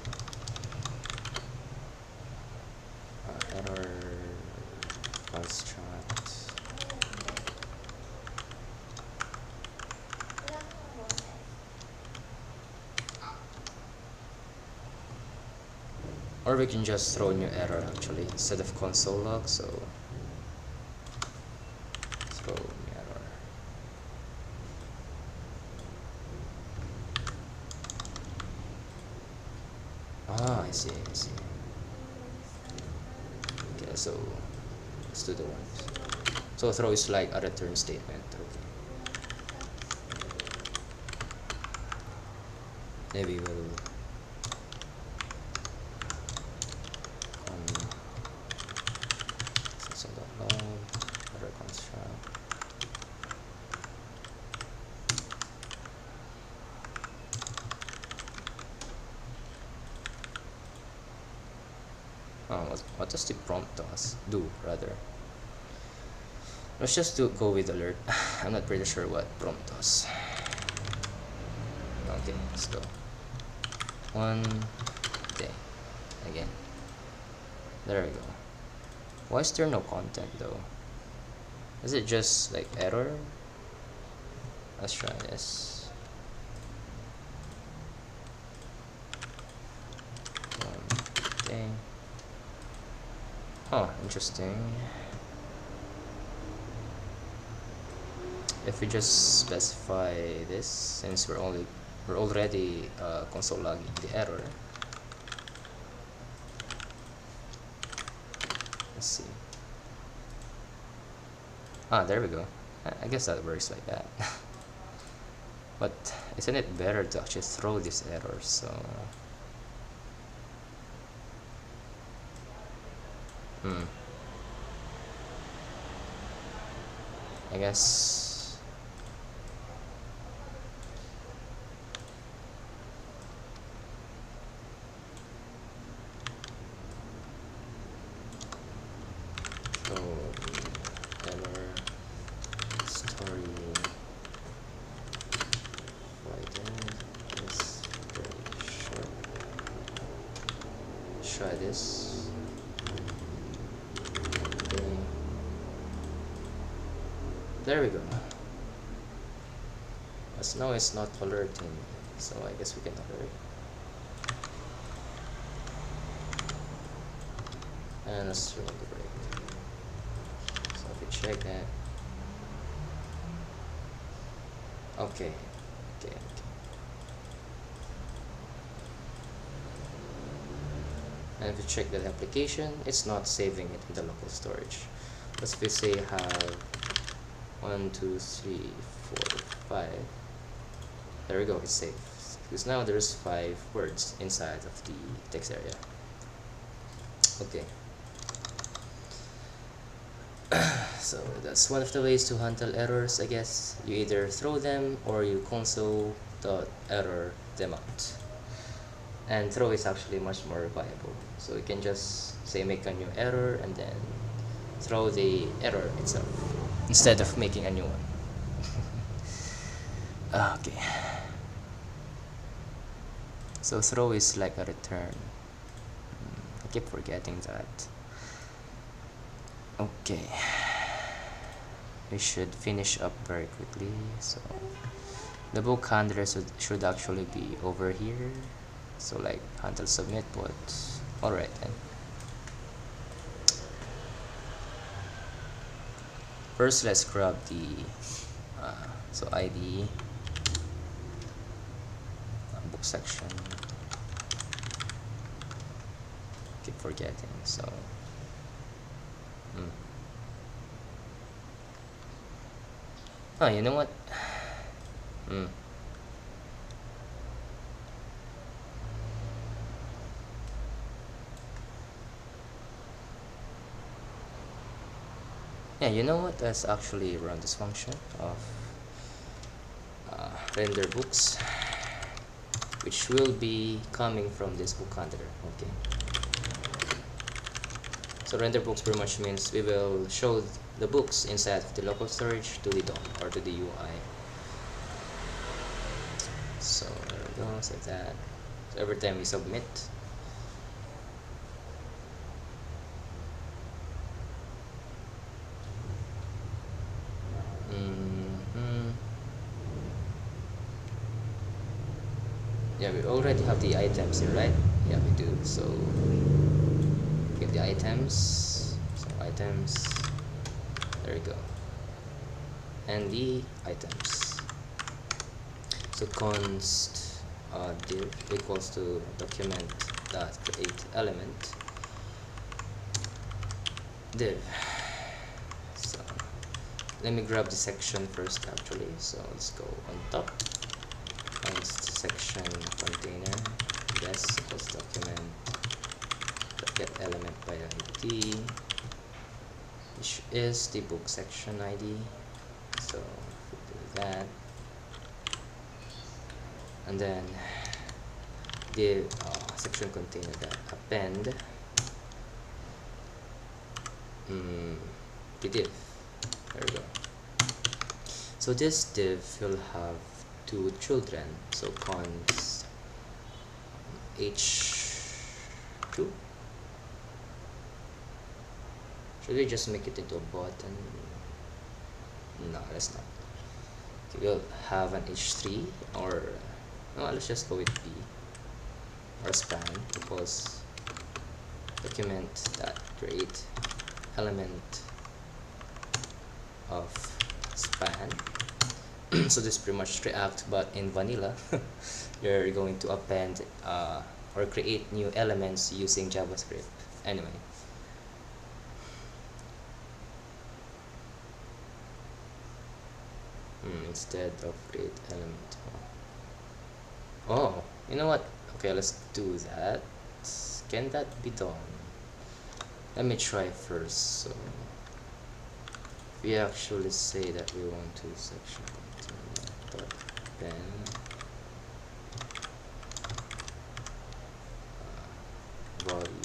error construct. Or we can just throw new error actually instead of console log, so throw new error. I see. Okay, so let's do the ones. So throw is like a return statement. Okay. Maybe we'll error construct. What does the prompt do rather? Let's just go with alert. I'm not pretty sure what prompt does. Okay, let's go. One day again. There we go. Why is there no content though? Is it just like error? Let's try this. One day. Oh, interesting. If we just specify this, since we're already console logging the error, Let's see. Ah, there we go. I guess that works like that. But isn't it better to actually throw these errors? So I guess so error story provided is very short. Try this. Okay. There we go. But now it's not alerting, so I guess we can alert. And let's throw the break. So if we check that. Okay. And if you check the application, it's not saving it in the local storage. But if we say have 1, 2, 3, 4, 5, there we go, it's saved. Because now there's 5 words inside of the text area. Okay. So that's one of the ways to handle errors, I guess. You either throw them or you console.error them out. And throw is actually much more viable. So you can just say make a new error and then throw the error itself instead of making a new one. Okay. So throw is like a return. I keep forgetting that. Okay. We should finish up very quickly. So the book handler should actually be over here. So like handle submit, but alright then. First let's grab the so ID book section. Keep forgetting. So oh, you know what? Yeah, you know what? Let's actually run this function of render books, which will be coming from this book handler. Okay. So render books pretty much means we will show the books inside of the local storage to the DOM or to the UI. So there we go, like that. So every time we submit, yeah, we already have the items here, right? Yeah, we do. So get the items. So items. There we go. And the items. So const div equals to document dot create element div. So let me grab the section first actually. So let's go on top. Const section container yes equals document get element by ID, which is the book section ID. So if we do that, and then the section container that append the div. There we go. So this div will have 2 children. So const h2. Should we just make it into a button? No, let's not. Okay, we'll have an h3 or no, let's just go with b or span equals document that create element of span. So this is pretty much React but in vanilla. You're going to append or create new elements using JavaScript. Anyway, instead of create element. Oh, you know what? Okay, let's do that. Can that be done? Let me try first. So we actually say that we want to section continue, but then value.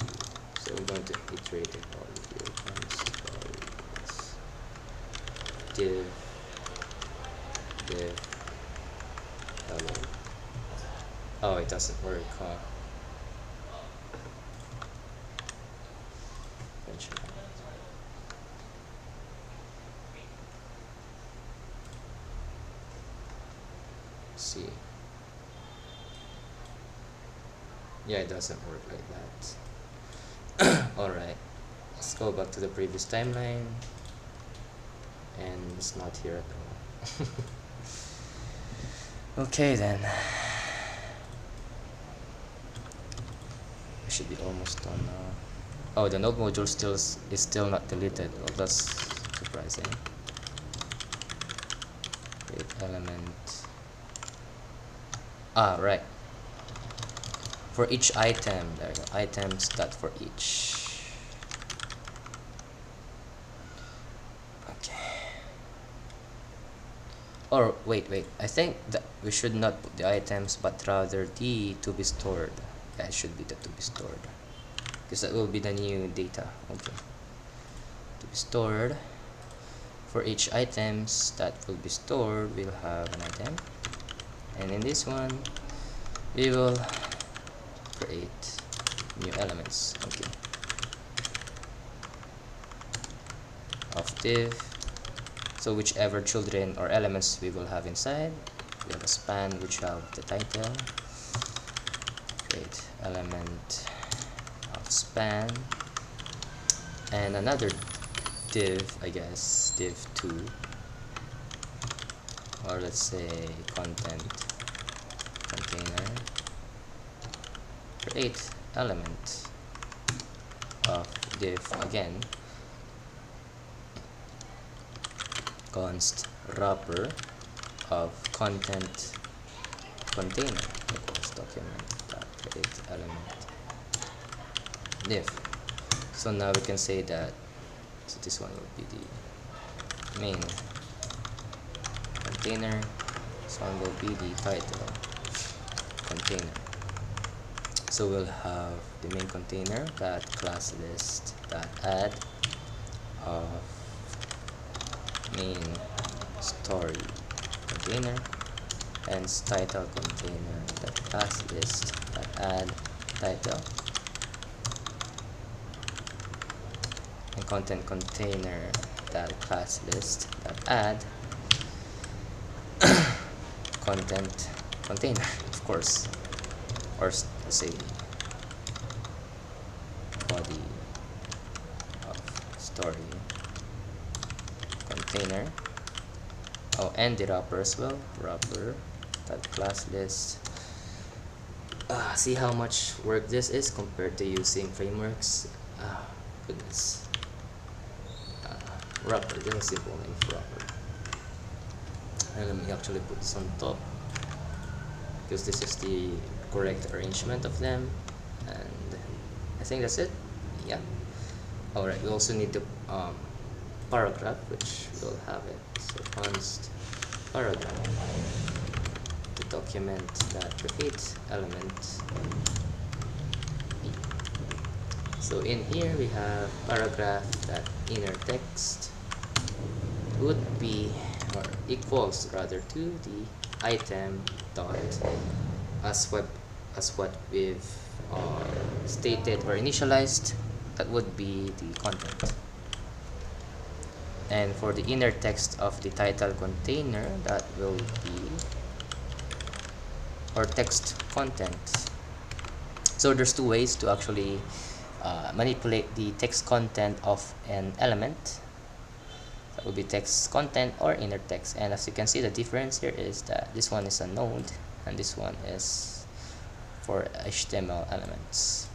So I'm going to iterate the value here. Const value is div hello. Oh, it doesn't work, huh? Eventually. See. Yeah, it doesn't work like that. Alright, let's go back to the previous timeline, and it's not here at all. Okay then, we should be almost done now. Oh, the node module is still not deleted. Well, that's surprising. Create element. Ah, right. For each item, there you go. Items dot for each. Okay. Or wait. I think that we should not put the items, but rather the to be stored. Yeah, it should be the to be stored, because that will be the new data. Okay. To be stored. For each items that will be stored, we'll have an item, and in this one, we will create new elements. Okay. Of div. So whichever children or elements we will have inside, we have a span which have the title. Create element of span, and another div, I guess, div2, or let's say content container. Create element of div again, const wrapper of content container equals document dot create element div. So now we can say that, so this one will be the main container, this one will be the title container. So we'll have the main container that class list that add of main story container, and title container that class list that add title, and content container that class list that add content container, of course, or let's say body of story container. Oh, and the wrapper as well, wrapper that class list. See how much work this is compared to using frameworks. Goodness. Wrapper, just a simple name for wrapper. And let me actually put this on top, because this is the correct arrangement of them, and I think that's it. Yeah. Alright, we also need the paragraph, which will have it. So const paragraph, the document that repeats element. So in here we have paragraph that inner text would be, or equals rather, to the item dot as what we've stated or initialized. That would be the content. And for the inner text of the title container, that will be, or text content. So there's two ways to actually manipulate the text content of an element. That would be text content or inner text. And as you can see, the difference here is that this one is a node and this one is for HTML elements.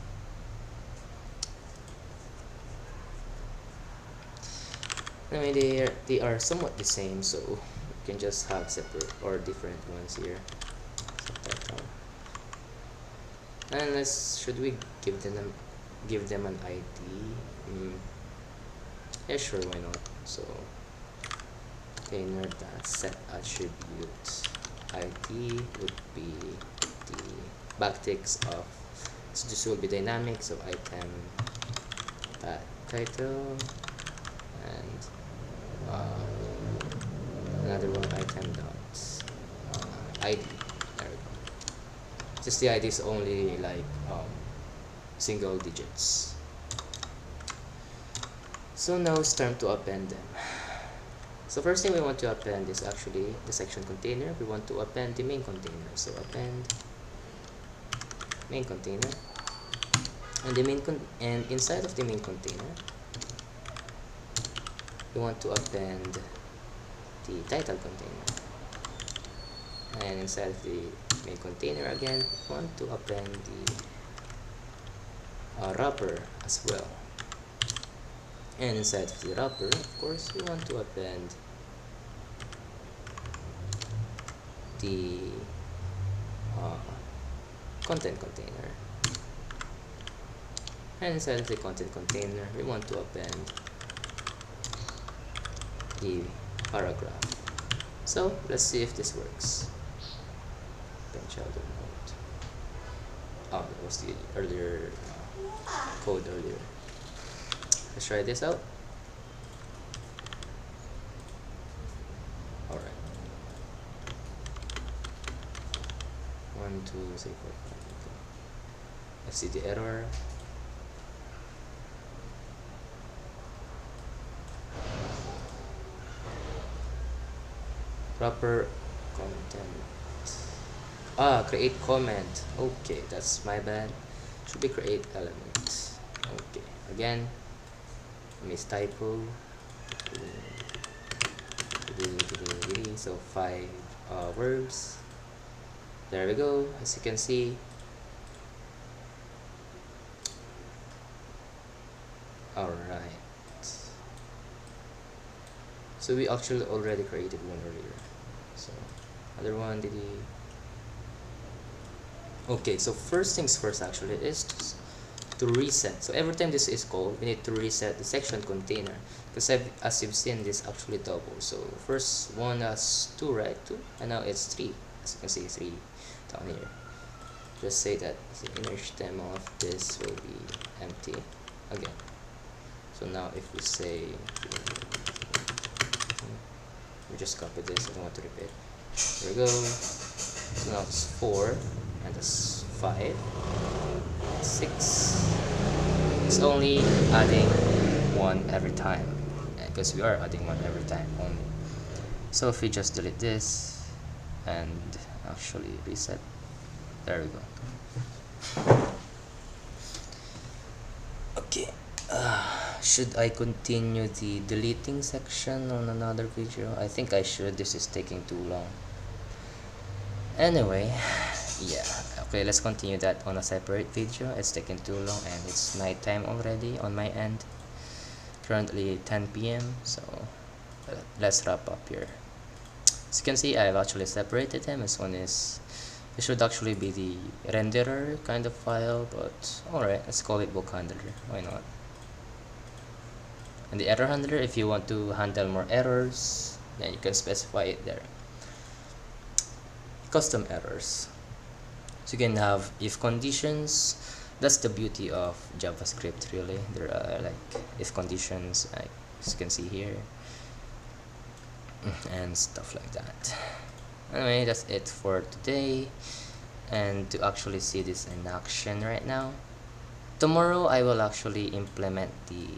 I mean, they are somewhat the same, so we can just have separate or different ones here. Subtitle. And should we give them an ID? Yeah, sure, why not? So container that set attribute ID would be the backticks of, so this will be dynamic, so item that title, and another one item dot ID. There we go. Just the ID is only like single digits. So now it's time to append them. So first thing we want to append is actually the section container. We want to append the main container. So append main container, and the and inside of the main container, we want to append the title container, and inside of the main container again, we want to append the wrapper as well. And inside of the wrapper, of course, we want to append the content container. And inside of the content container, we want to append the paragraph. So let's see if this works. Append child note. Oh, that was the earlier code earlier. Let's try this out. Alright. 1, 2, 3, 4, 5. Okay. Let's see the error. Proper content. Create comment. Okay, that's my bad. Should be create element. Okay, again. Mistypo. So 5 words. There we go. As you can see, alright, so we actually already created one earlier. So other one, did he? Okay, so first things first actually is to reset. So every time this is called, we need to reset the section container, because as you've seen, this actually double. So first one has 2, right? 2, and now it's 3. As you can see, 3 down here. Just say that the inner stem of this will be empty again. So now if we say, we just copy this, I don't want to repeat. There we go. So now it's 4, and that's 5, 6. It's only adding 1 every time, because we are adding 1 every time only. So if we just delete this and actually reset, there we go. Okay, should I continue the deleting section on another video? I think I should. This is taking too long. Anyway, yeah, okay, let's continue that on a separate video. It's taking too long and it's nighttime already on my end. Currently 10 p.m. so let's wrap up here. As you can see, I've actually separated them. This one is, it should actually be the renderer kind of file, but alright, let's call it book handler, why not? And the error handler, if you want to handle more errors, then you can specify it there. Custom errors, so you can have if conditions. That's the beauty of JavaScript, really. There are like if conditions, like as you can see here, and stuff like that. Anyway, that's it for today. And to actually see this in action right now, tomorrow I will actually implement the,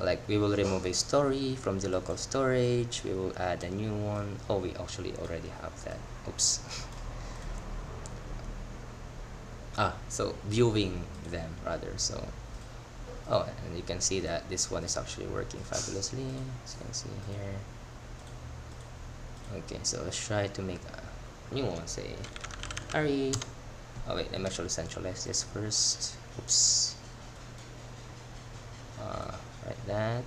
like, we will remove a story from the local storage, we will add a new one. Oh, we actually already have that. Oops. So viewing them rather. So and you can see that this one is actually working fabulously, as you can see here. Okay, so let's try to make a new one. Say hurry. Oh wait, let me actually centralize this first. Oops. Like that,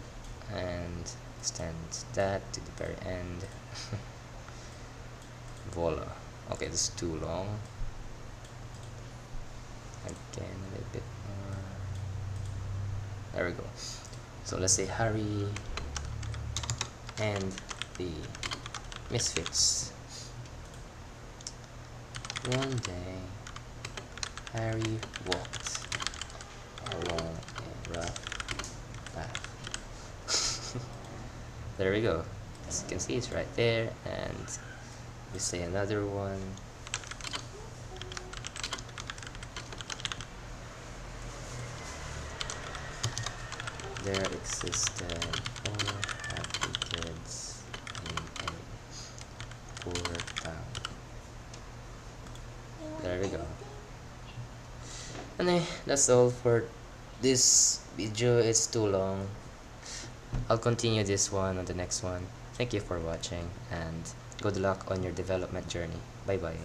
and extend that to the very end. voila. Okay, this is too long. Again, a little bit more. There we go. So let's say Harry and the misfits. One day, Harry walked along a rough path. There we go. As you can see, it's right there. And we say another one. There existed 4 happy kids in a poor town. There we go. Anyway, that's all for this video. It's too long. I'll continue this one on the next one. Thank you for watching and good luck on your development journey. Bye bye.